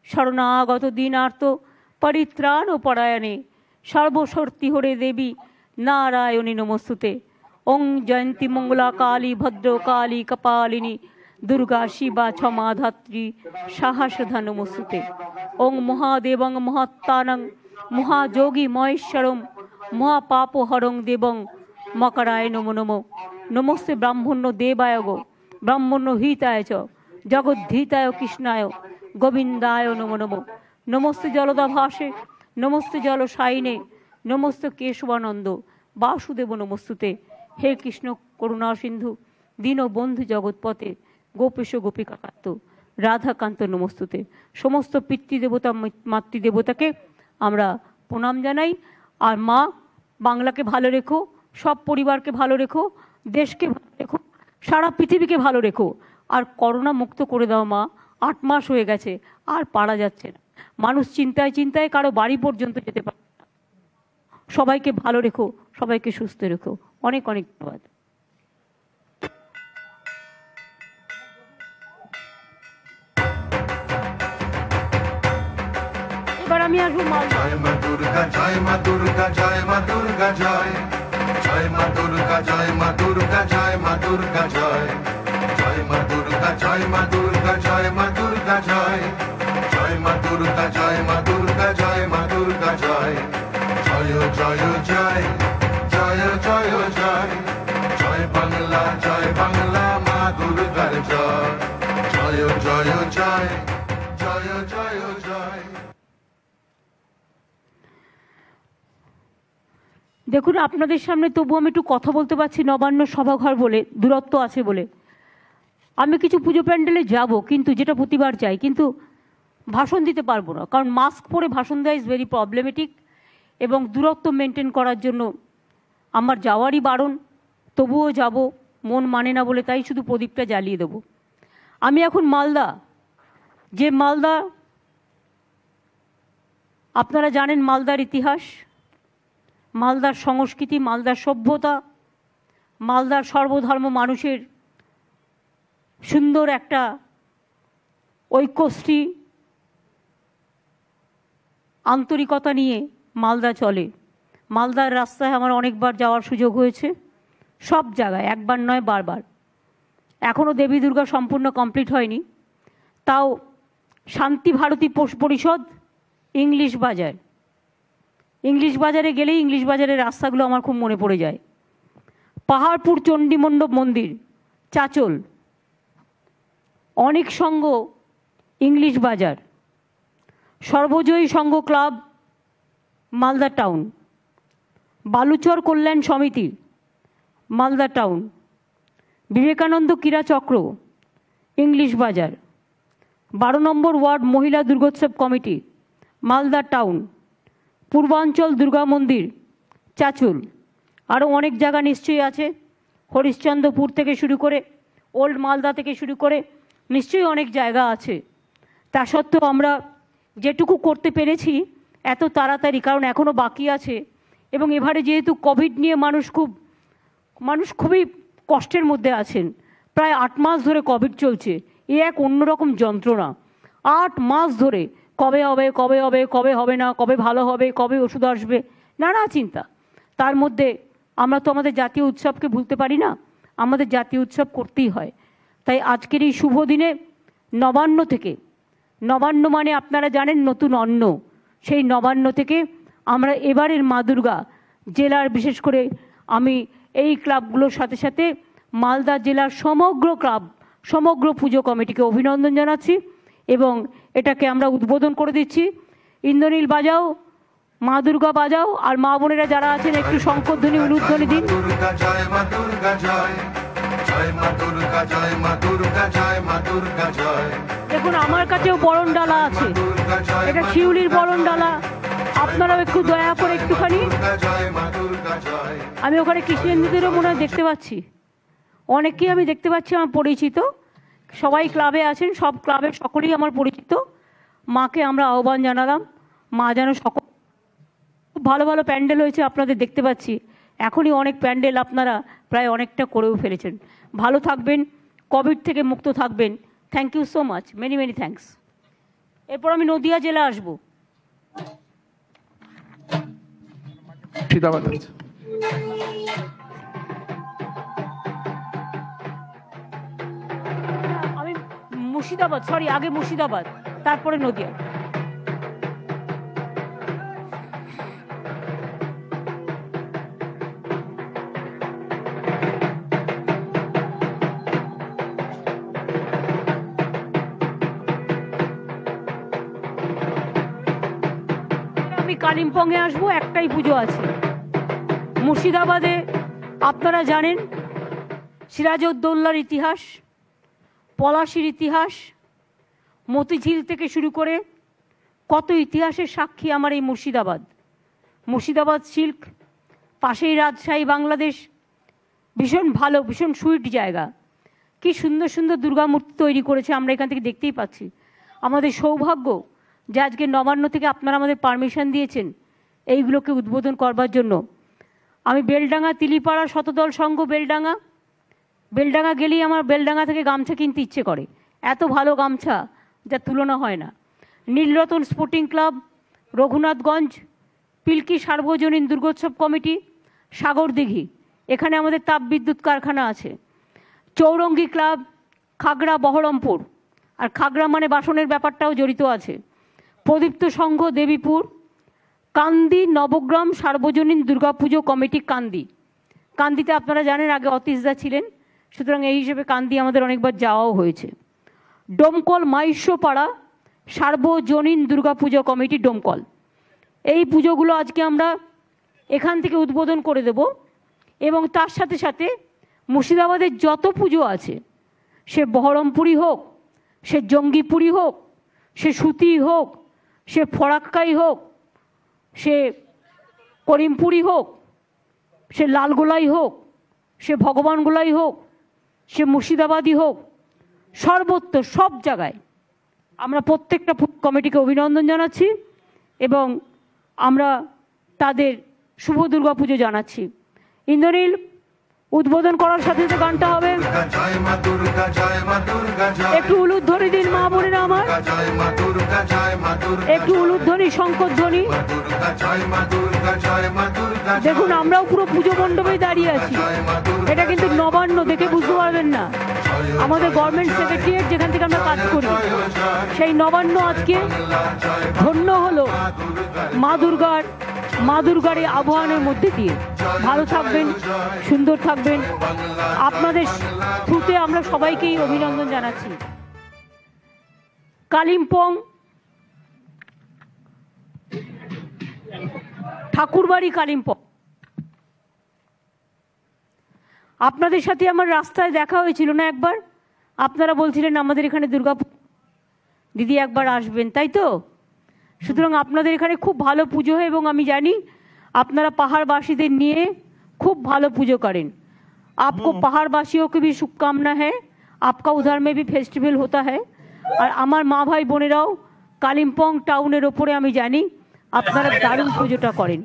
শরণাগত দীনার্থ পরিত্রাণ পরায়ণে সর্বশক্তি হরে দেবী নারায়ণী নমস্তুতে ওং জয়ন্তী মঙ্গলা কালী ভদ্র কালী কপালিনী দুর্গা শিবা ক্ষমা ধাত্রী সাহসধা নমস্তুতে ওং মহাদেবং মহাত্মানং মহাযোগী মহেশ্বরম মহাপাপহরং দেবং মকরায় নমো নমঃ নমস্তে ব্রাহ্মণ্য দেবায় গো ব্রাহ্মণ্য হিতায় চ জগদ্ধিতায় কৃষ্ণায় গোবিন্দায় নমো নমঃ নমস্তে জলদাভাসে নমস্তে জলসায়িনে নমস্তে কেশবানন্দ বাসুদেব নমস্তুতে হে কৃষ্ণ করুণা সিন্ধু দীনবন্ধু জগৎপথে গোপেশ গোপিকাকান্ত রাধাকান্ত নমস্তুতে সমস্ত পিতৃদেবতা মাতৃদেবতাকে আমরা প্রণাম জানাই। আর মা বাংলাকে ভালো রেখো, সব পরিবারকে ভালো রেখো, দেশকে ভালো রেখো, সারা পৃথিবীকে ভালো রেখো। আর করোনা মুক্ত করে দাও মা, 8 মাস হয়ে গেছে, আর পারা যাচ্ছে না। মানুষ চিন্তায় চিন্তায় কারো বাড়ি পর্যন্ত যেতে পারে না। সবাইকে ভালো রেখো, সবাইকে সুস্থ রেখো। অনেক অনেক ধন্যবাদ। এবার আমি আসবো জয় মা দুর্গা জয় মা দুর্গা জয় মা দুর্গা জয় জয় মা দুর্গা জয় মা দুর্গা জয় মা দুর্গা জয় জয় মা দুর্গা জয় মা দুর্গা জয় মা দুর্গা জয় জয় মা দুর্গা জয় মা দুর্গা জয় মা দুর্গা জয় জয় জয় জয় জয় জয় জয় জয় বাংলা মা দুর্গার জয় জয় জয় জয় জয় জয় জয়। দেখুন, আপনাদের সামনে তবু আমি একটু কথা বলতে পারছি, নবান্ন সভাঘর বলে, দূরত্ব আছে বলে। আমি কিছু পুজো প্যান্ডেলে যাব, কিন্তু যেটা প্রতিবার চাই, কিন্তু ভাষণ দিতে পারবো না, কারণ মাস্ক পরে ভাষণ দেওয়া ইজ ভেরি প্রবলেমেটিক, এবং দূরত্ব মেনটেন করার জন্য আমার যাওয়ারই বারণ। তবুও যাব, মন মানে না বলে, তাই শুধু প্রদীপটা জ্বালিয়ে দেবো। আমি এখন মালদা, যে মালদা আপনারা জানেন, মালদার ইতিহাস, মালদার সংস্কৃতি, মালদার সভ্যতা, মালদার সর্বধর্ম মানুষের সুন্দর একটা ঐক্যশ্রী আন্তরিকতা নিয়ে মালদা চলে। মালদার রাস্তায় আমার অনেকবার যাওয়ার সুযোগ হয়েছে, সব জায়গায়, একবার নয় বারবার। এখনও দেবী দুর্গা সম্পূর্ণ কমপ্লিট হয়নি, তাও শান্তি ভারতী পরিষদ, ইংলিশ বাজার, ইংলিশ বাজারে গেলেই ইংলিশ বাজারের রাস্তাগুলো আমার খুব মনে পড়ে যায়। পাহাড়পুর চণ্ডীমণ্ডপ মন্দির, চাচল, অনেক সংঘ, ইংলিশ বাজার, সর্বজয়ী সংঘ ক্লাব, মালদা টাউন, বালুচর কল্যাণ সমিতি, মালদা টাউন, বিবেকানন্দ ক্রীড়া চক্র, ইংলিশ বাজার, 12 নম্বর ওয়ার্ড মহিলা দুর্গোৎসব কমিটি, মালদা টাউন, পূর্বাঞ্চল দুর্গা মন্দির, চাচল, আরও অনেক জায়গা নিশ্চয়ই আছে। হরিশ্চন্দ্রপুর থেকে শুরু করে, ওল্ড মালদা থেকে শুরু করে নিশ্চয়ই অনেক জায়গা আছে। তা সত্ত্বেও আমরা যেটুকু করতে পেরেছি এত তাড়াতাড়ি, কারণ এখনও বাকি আছে। এবং এবারে যেহেতু কোভিড নিয়ে মানুষ খুবই কষ্টের মধ্যে আছেন। প্রায় 8 মাস ধরে কোভিড চলছে, এ এক অন্যরকম যন্ত্রণা। 8 মাস ধরে কবে হবে, কবে হবে, কবে হবে না, কবে ভালো হবে, কবে ওষুধ আসবে, নানা চিন্তা। তার মধ্যে আমরা তো আমাদের জাতীয় উৎসবকে ভুলতে পারি না, আমাদের জাতীয় উৎসব করতেই হয়। তাই আজকের এই শুভ দিনে নবান্ন থেকে, নবান্ন মানে আপনারা জানেন নতুন অন্ন, সেই নবান্ন থেকে আমরা এবারের মা দুর্গা জেলার, বিশেষ করে আমি এই ক্লাবগুলোর সাথে সাথে মালদা জেলার সমগ্র ক্লাব, সমগ্র পুজো কমিটিকে অভিনন্দন জানাচ্ছি এবং এটাকে আমরা উদ্বোধন করে দিচ্ছি। ইন্দ্রনীল বাজাও, মা দুর্গা বাজাও, আর মা বোনেরা যারা আছেন একটু শঙ্করধ্বনি উলুধ্বনি দিন। দুর্গা জয় মা দুর্গা জয়, জয় মা দুর্গা জয় মা দুর্গা জয় মা দুর্গা জয়। দেখুন আমার কাছেও বরণ ডালা আছে, এটা শিউলির বরণ ডালা, আপনারাও একটু দয়া করে একটুখানি। আমি ওখানে কৃষ্ণেন্দুদেরও মনে হয় দেখতে পাচ্ছি, অনেককেই আমি দেখতে পাচ্ছি আমার পরিচিত, সবাই ক্লাবে আছেন, সব ক্লাবের সকলেই আমার পরিচিত। মাকে আমরা আহ্বান জানালাম, মা যেন সকল, খুব ভালো ভালো প্যান্ডেল হয়েছে আপনাদের দেখতে পাচ্ছি, এখনই অনেক প্যান্ডেল আপনারা প্রায় অনেকটা করেও ফেলেছেন। ভালো থাকবেন, কোভিড থেকে মুক্ত থাকবেন। Thank you so much, many many thanks. এরপর আমি নদিয়া জেলা আসবো। আমি মুর্শিদাবাদ, সরি আগে মুর্শিদাবাদ তারপরে নদিয়া। আমি কালিম্পংয়ে আসবো, একটাই পুজো আছে। মুর্শিদাবাদে আপনারা জানেন সিরাজউদ্দৌলার ইতিহাস, পলাশির ইতিহাস, মতিঝিল থেকে শুরু করে কত ইতিহাসের সাক্ষী আমার এই মুর্শিদাবাদ। মুর্শিদাবাদ সিল্ক, পাশেই রাজশাহী, বাংলাদেশ, ভীষণ ভালো, ভীষণ সুইট জায়গা। কি সুন্দর সুন্দর দুর্গা মূর্তি তৈরি করেছে, আমরা এখান থেকে দেখতেই পাচ্ছি। আমাদের সৌভাগ্য যে আজকে নবান্ন থেকে আপনারা আমাদের পারমিশন দিয়েছেন এইগুলোকে উদ্বোধন করবার জন্য। আমি বেলডাঙ্গা, তিলিপাড়া শতদল সংঘ বেলডাঙ্গা গেলেই আমার বেলডাঙ্গা থেকে গামছা কিনতে ইচ্ছে করে, এত ভালো গামছা যার তুলনা হয় না। নীলরতন স্পোর্টিং ক্লাব, রঘুনাথগঞ্জ, পিলকি সার্বজনীন দুর্গোৎসব কমিটি, সাগরদিঘি, এখানে আমাদের তাপবিদ্যুৎ কারখানা আছে। চৌরঙ্গি ক্লাব, খাগড়া, বহরমপুর, আর খাগড়া মানে বাসনের ব্যাপারটাও জড়িত আছে। প্রদীপ্ত সংঘ, দেবীপুর, কান্দি নবগ্রাম সার্বজনীন দুর্গাপুজো কমিটি কান্দিতে আপনারা জানেন আগে অতীশদা ছিলেন, সুতরাং এই হিসেবে কান্দি আমাদের অনেকবার যাওয়াও হয়েছে। ডোমকল মাইশ্বপাড়া সার্বজনীন দুর্গাপুজো কমিটি ডোমকল। এই পুজোগুলো আজকে আমরা এখান থেকে উদ্বোধন করে দেব। এবং তার সাথে সাথে মুর্শিদাবাদের যত পুজো আছে, সে বহরমপুরি হোক, সে জঙ্গিপুরি হোক, সে সুতি হোক, সে ফরাক্কাই হোক, সে করিমপুরি হোক, সে লালগোলাই হোক, সে ভগবানগোলাই হোক, সে মুর্শিদাবাদী হোক, সর্বত্র সব জায়গায় আমরা প্রত্যেকটা কমিটিকে অভিনন্দন জানাচ্ছি এবং আমরা তাদের শুভ দুর্গা পুজো জানাচ্ছি। ইন্দ্রনীল উদ্বোধন করার সাথে সাথে গানটা হবে, একটু উলুধ্বনি দিন মা বোনেরা আমার, একটু উলুধ্বনি, শঙ্করধ্বনি। দেখুন আমরাও পুরো পুজো মণ্ডপে দাঁড়িয়ে আছি, এটা কিন্তু নবান্ন, দেখে বুঝতে পারবেন না। আমাদের গভর্নমেন্ট সেক্রেটারিয়েট যেখান থেকে আমরা কাজ করি, সেই নবান্ন আজকে ধন্য হলো মা দুর্গার এই আহ্বানের মধ্যে দিয়ে। ভালো থাকবেন, সুন্দর থাকবেন, আপনাদের থ্রুতে আমরা সবাইকেই অভিনন্দন জানাচ্ছি। কালিম্পং ঠাকুরবাড়ি, কালিম্পং, আপনাদের সাথে আমার রাস্তায় দেখা হয়েছিল না একবার, আপনারা বলছিলেন আমাদের এখানে দুর্গা দিদি একবার আসবেন, তাই তো? সুতরাং আপনাদের এখানে খুব ভালো পুজো হয় এবং আমি জানি আপনারা পাহাড়বাসীদের নিয়ে खूब भालो पूजो करें। आपको पहाड़वासियों की भी शुभकामना है, आपका उधर में भी फेस्टिवल होता है। और आमार मा भाई बोनेराओ कालिम्पोंग टाउनेर ओपरे आमी जानी आपनारा दारुण पुजोटा करें।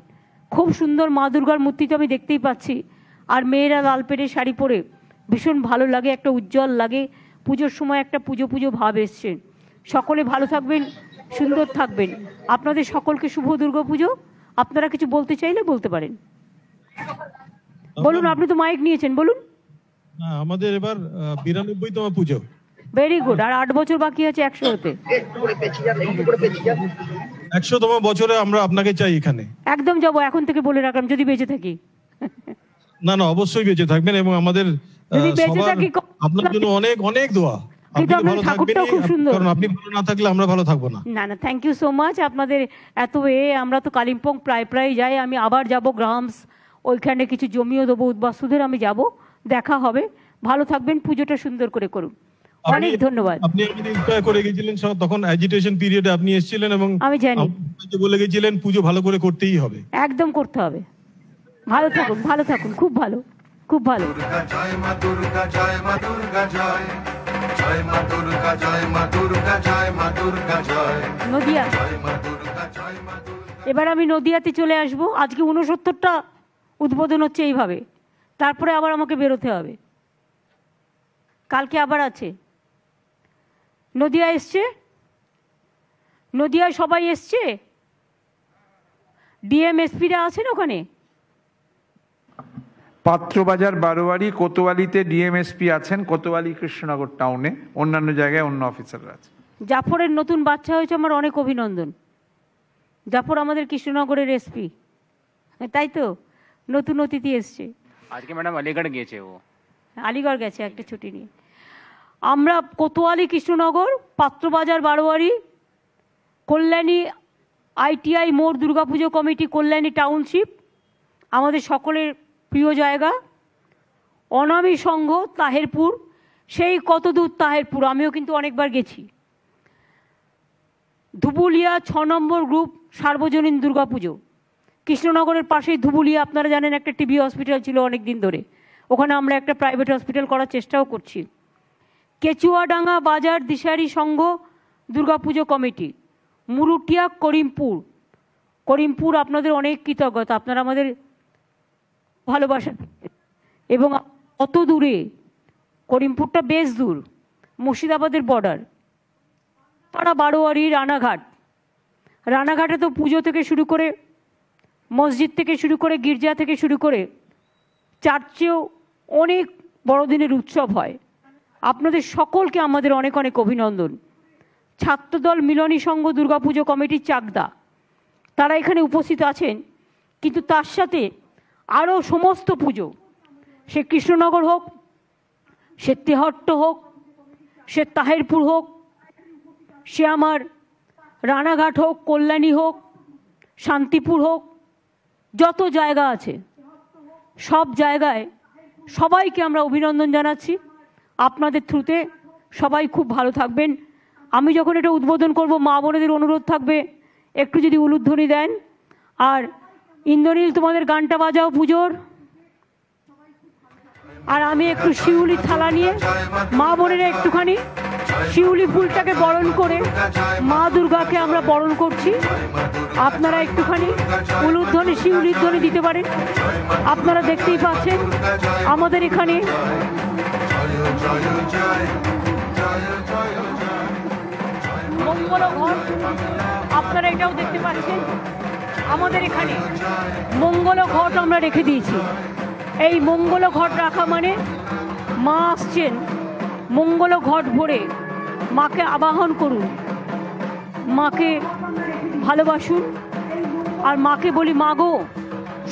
खूब सुंदर मा दुर्गार मूर्ति तो आमी देखतेई पाচ্ছি। और मेয়েরা लाल पेटे शाड़ी परे भीषण भालो लागे, एक उज्जवल लागे, पुजोर समय एक पुजो पुजो भाव एसছে। सकले भालो थाकबेन, सुंदर थाकबेन। आपनादेर सकलके शुभ दुर्गा पुजो। আপনারা কিছু বলতে চাইলে বলতে পারেন। বলুন, আপনি তো মাইক নিয়েছেন, বলুন। না, আমাদের এবার 92তম পুজো। Very good. আর 8 বছর বাকি আছে 100 হতে। 100তম বছরে আমরা আপনাকে চাই এখানে। একদম যাব, এখন থেকে বলে রাখলাম যদি বেঁচে থাকি। না না, অবশ্যই বেঁচে থাকবেন এবং আমাদের যদি বেঁচে থাকি আপনার জন্য অনেক অনেক দোয়া। কিন্তু আপনি তো আপনার ভালো ঠাকুরটাও থাকবেনই, খুব সুন্দর। কারণ আপনি ভালো না থাকলে আমরা ভালো থাকবো না। না না, থ্যাংক ইউ সো মাচ। আপনাদের এত আমরা তো কালিম্পং প্রায় প্রায় যাই, আমি আবার যাব গ্রামস, ওইখানে কিছু জমিও দেবো উদ্বাস্তুদের, আমি যাব, দেখা হবে। ভালো থাকবেন, পুজোটা সুন্দর করে করুন। অনেক ধন্যবাদ। আপনি আমাদের ইনস্পায়ার করে গেছিলেন, তখন অ্যাজিটেশন পিরিয়ডে আপনি এসেছিলেন এবং আমি জানি। আমাকে বলে গেছিলেন পুজো ভালো করে করতেই হবে। একদম করতে হবে। ভালো থাকুন, ভালো থাকুন, খুব ভালো, খুব ভালো। দুর্গা জয় মা দুর্গা জয় মা দুর্গা জয় জয় মা দুর্গা জয় মা দুর্গা জয় মা দুর্গা জয় নদিয়া, জয় মা দুর্গা জয় মা দুর্গা। এবার আমি নদিয়াতে চলে আসব। আজকে 69টা উদ্বোধন হচ্ছে এইভাবে, তারপরে আবার আমাকে বেরোতে হবে, কালকে আবার আছে। নদিয়া এসছে, নদিয়ায় সবাই এসছে, ডিএমএসপিরা আছেন ওখানে। পাত্রবাজার, বারোয়ারি, কোতোয়ালিতে ডিএমএসপি আছেন, কোতোয়ালি কৃষ্ণনগর টাউনে, অন্যান্য জায়গায় অন্য অফিসাররা আছে। জাফরের নতুন বাচ্চা হয়েছে, আমার অনেক অভিনন্দন। জাফর আমাদের কৃষ্ণনগরের এসপি, তাই তো, নতুন অতিথি এসছে আজকে। ম্যাডাম আলিগড় গিয়েছে, ও আলিগড় গেছে একটা ছুটি নিয়ে। আমরা কোতোয়ালি, কৃষ্ণনগর, পাত্রবাজার, বারোয়ারি, কল্যাণী আইটিআই মোড়, দুর্গাপুজো কমিটি, কল্যাণী টাউনশিপ, আমাদের সকলের প্রিয় জায়গা, অনামী সংঘ তাহেরপুর, সেই কত দূর তাহেরপুর, আমিও কিন্তু অনেকবার গেছি। ধুবুলিয়া 6 নম্বর গ্রুপ সার্বজনীন দুর্গাপুজো, কৃষ্ণনগরের পাশেই ধুবুলিয়া, আপনারা জানেন একটা টিবি হসপিটাল ছিল অনেক দিন ধরে, ওখানে আমরা একটা প্রাইভেট হসপিটাল করার চেষ্টাও করছি। কেচুয়াডাঙ্গা বাজার দিশারি সংঘ দুর্গাপুজো কমিটি, মুরুটিয়া করিমপুর, করিমপুর আপনাদের অনেক কৃতজ্ঞতা, আপনারা আমাদের ভালোবাসা। এবং অত দূরে, করিমপুরটা বেশ দূর, মুর্শিদাবাদের বর্ডার। তারা বারোয়ারি, রানাঘাট, রানাঘাটে তো পুজো থেকে শুরু করে, মসজিদ থেকে শুরু করে, গির্জা থেকে শুরু করে, চার্চেও অনেক বড়দিনের উৎসব হয়। আপনাদের সকলকে আমাদের অনেক অনেক অভিনন্দন। ছাত্রদল মিলনী সংঘ দুর্গাপুজো কমিটি চাকদা, তারা এখানে উপস্থিত আছেন, কিন্তু তার সাথে আরও সমস্ত পুজো, সে কৃষ্ণনগর হোক, সে তেহট্ট হোক, সে তাহেরপুর হোক, সে আমার রানাঘাট হোক, কল্যাণী হোক, শান্তিপুর হোক, যত জায়গা আছে সব জায়গায় সবাইকে আমরা অভিনন্দন জানাচ্ছি। আপনাদের থ্রুতে সবাই খুব ভালো থাকবেন। আমি যখন এটা উদ্বোধন করব, মা বোনেদের অনুরোধ থাকবে একটু যদি উলুধ্বনি দেন, আর ইন্দ্রনীল তোমাদের গানটা বাজাও পুজোর, আর আমি একটু শিউলি থালা নিয়ে মা বোনেরা একটুখানি শিউলি ফুলটাকে বরণ করে মা দুর্গাকে আমরা বরণ করছি। আপনারা একটুখানি উলুধ্বনি, শিউলির ধ্বনি দিতে পারেন। আপনারা দেখতেই পাচ্ছেন আমাদের এখানে মঙ্গল ঘট, আপনারা এটাও দেখতে পাচ্ছেন আমাদের এখানে মঙ্গল ঘট আমরা রেখে দিয়েছি। এই মঙ্গল ঘট রাখা মানে মা আসছেন, মঙ্গল ঘট ভরে মাকে আবাহন করুন, মাকে ভালোবাসুন। আর মাকে বলি, মা গো,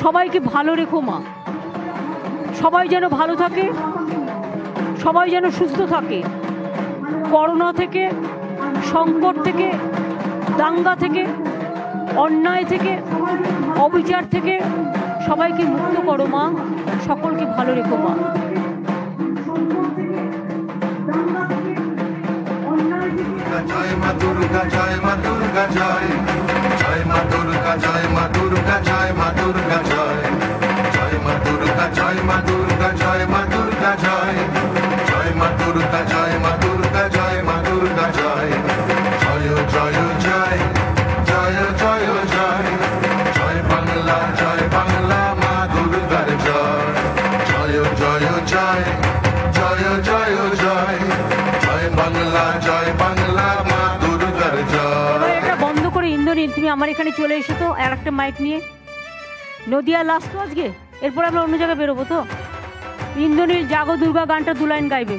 সবাইকে ভালো রেখো মা, সবাই যেন ভালো থাকে, সবাই যেন সুস্থ থাকে, করোনা থেকে, সংকট থেকে, দাঙ্গা থেকে, অন্যায় থেকে, অবিচার থেকে সবাইকে মুক্ত করো মা, সকলকে ভালো রেখো মা। জয় মা দুর্গা জয় মা দুর্গা জয় জয় মা দুর্গা জয় মা দুর্গা জয় মা দুর্গা জয় জয় মা দুর্গা জয় মা দুর্গা জয় মা দুর্গা জয় জয় মা দুর্গা জয় মা দুর্গা জয় মা দুর্গা জয় জয় জয় জয় জয় জয় জয় জয় বাংলা জয় বাংলা মা দুর্গার জয় জয় জয় জয় জয় জয় জয় জয় বাংলা জয় বাংলা মা দুর্গার জয়। এবার এটা বন্ধ করে ইন্দ্রনীল তুমি আমার এখানে চলে এসো তো, আর একটা মাইক নিয়ে। নদিয়া লাস্ট তো আজকে, এরপর আমরা অন্য জায়গায় বেরোবো তো। ইন্দ্রনীল জাগো দুর্গা গানটা 2 লাইন গাইবে,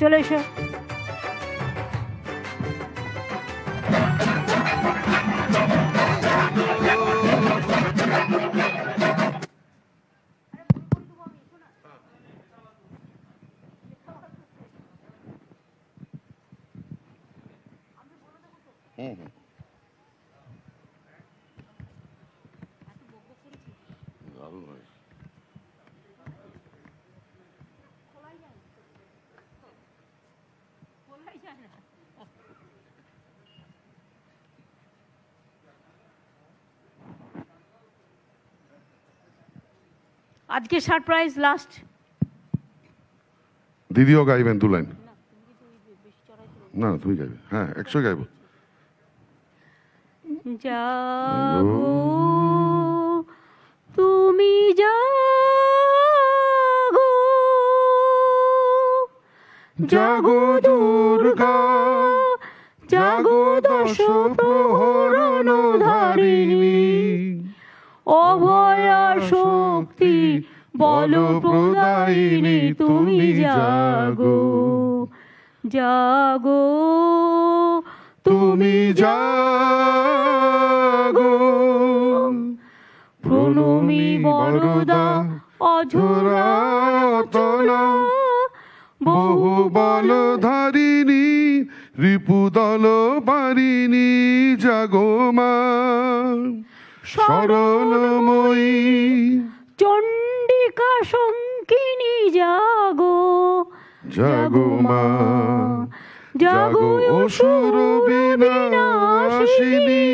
চলে এসো। আজকে সারপ্রাইজ লাস্ট। দিদিও গাইবেন 2 লাইন? না তুমি গাইবে। হ্যাঁ 100 গাইবো। জাগো তুমি জাগো, জাগো দুর্গা জাগো দশ প্রহরণ ধারিণী, অভয়া শক্তি বল প্রদায়িনী তুমি জাগো, জাগো তুমি জাগো। প্রণমী বরদা অঝরাতনা, বহু বল ধারিণী রিপুদল পারিণী, জাগো মা শরণময়ী। চণ্ডিকা শঙ্কিনী জাগো, জাগো মা জাগো অসুর বিনাশিনী,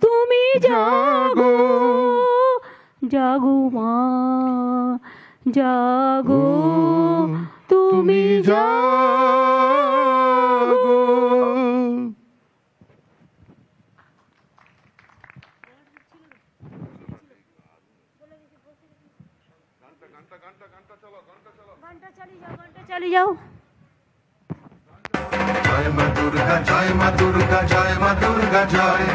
তুমি জাগো, জাগো মা জাগো তুমি জাগো। গানটা চালিয়ে যাও। জয় মা দুর্গা জয় মা দুর্গা জয় মা দুর্গা জয়।